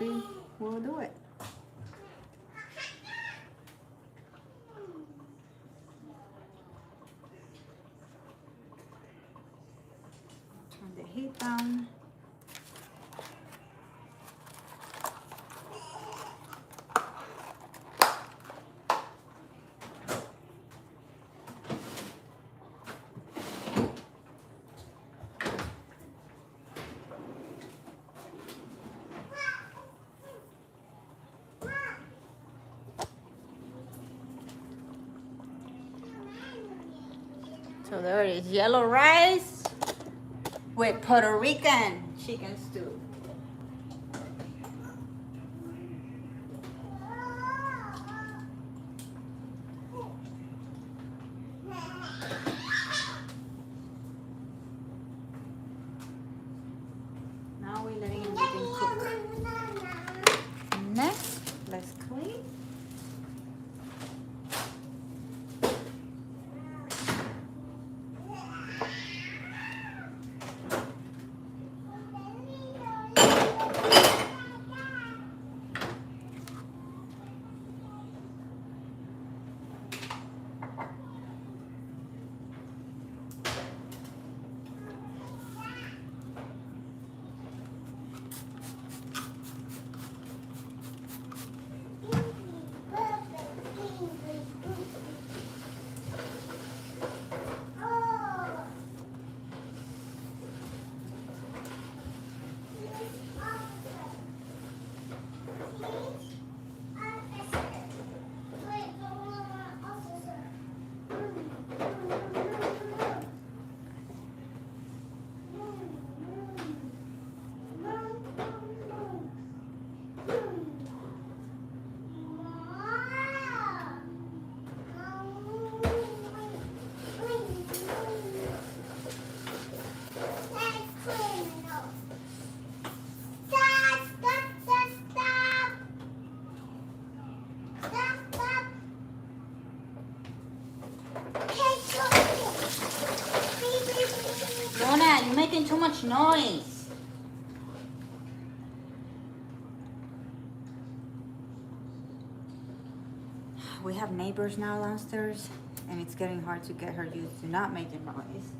we'll do it. down. So there it is, yellow rice with Puerto Rican chicken stew. Now we're letting everything cook. Next, let's clean. Luna, you're making too much noise. We have neighbors now downstairs, and it's getting hard to get her used to not making noise.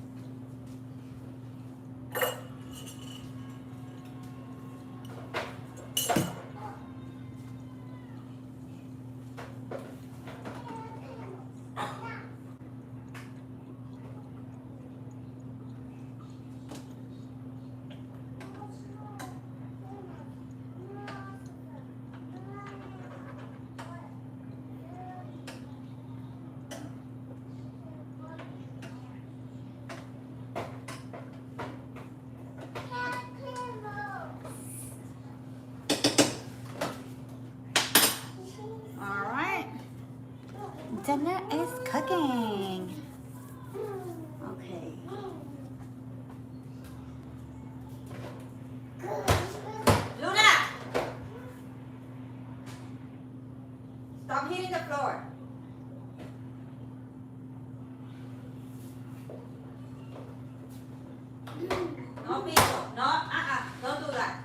Dinner is cooking. Okay. Luna! Stop hitting the floor. No piso. No, don't do that.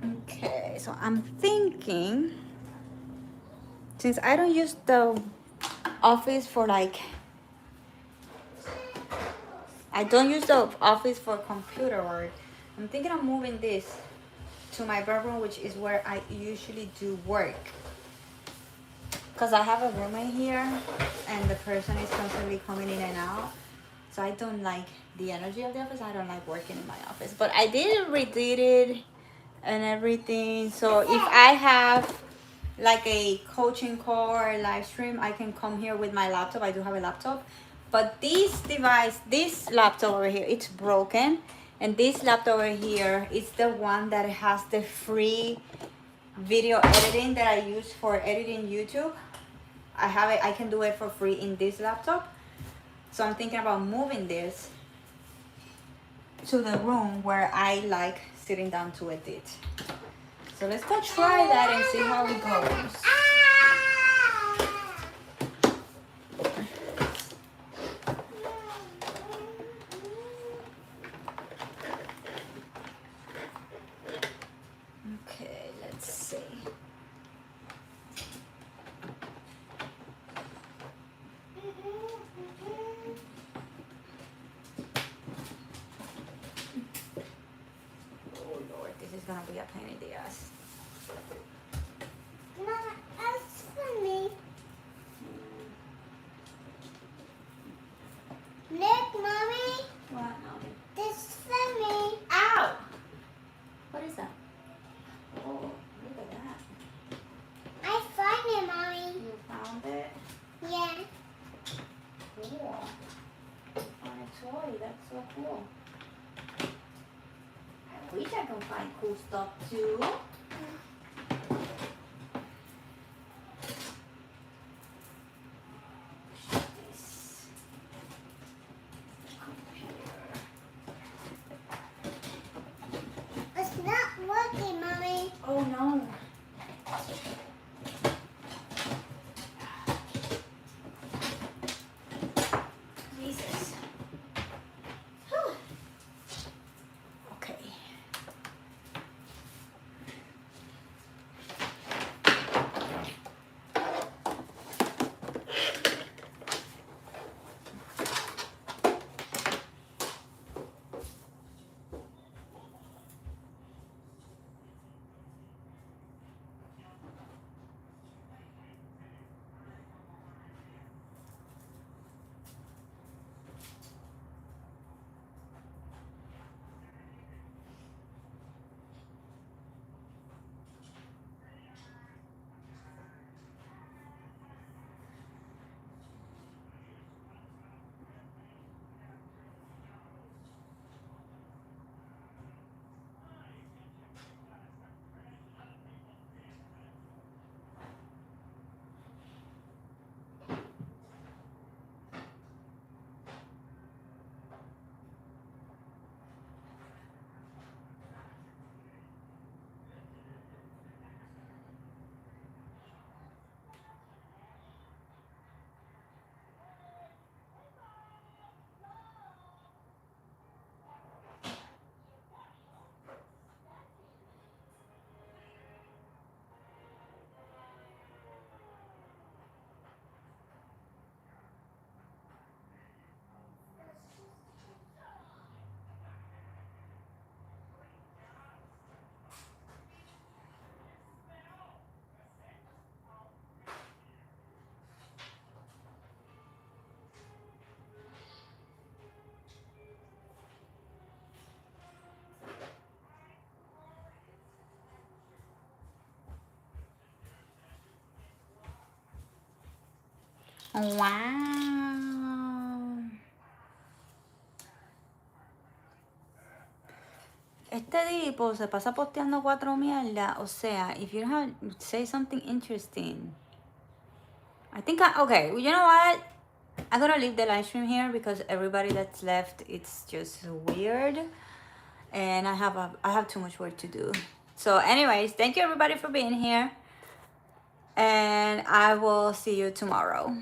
Okay, so I'm thinking, since I don't use the office for I don't use the office for computer work, I'm thinking of moving this to my bedroom, which is where I usually do work. Because I have a roommate here, and the person is constantly coming in and out. So I don't like the energy of the office. I don't like working in my office. But I did redid it and everything. So if I have like a coaching call or a live stream, I can come here with my laptop. I do have a laptop. But this device, this laptop over here, it's broken. And this laptop over here is the one that has the free video editing that I use for editing YouTube. I have it, I can do it for free in this laptop. So I'm thinking about moving this to the room where I like sitting down to edit. So let's go try that and see how it goes. Okay, let's see. Oh Lord, this is gonna be a pain in the ass.
Mama, that's for me. Look, Mommy.
What, Mommy?
This is for me.
Ow! What is that? Oh, look at that.
I found it, Mommy.
You found it?
Yeah.
Cool. On a toy, that's so cool. I wish I could find cool stuff too. This computer.
It's not working, Mommy.
Oh no. Jesus. Whew. Okay. Wow. Este tipo se pasa posteando 4 mierdas. O sea, if you have say something interesting. I think okay, you know what? I'm gonna leave the live stream here because everybody that's left, it's just weird. And I have too much work to do. So anyways, thank you everybody for being here. And I will see you tomorrow.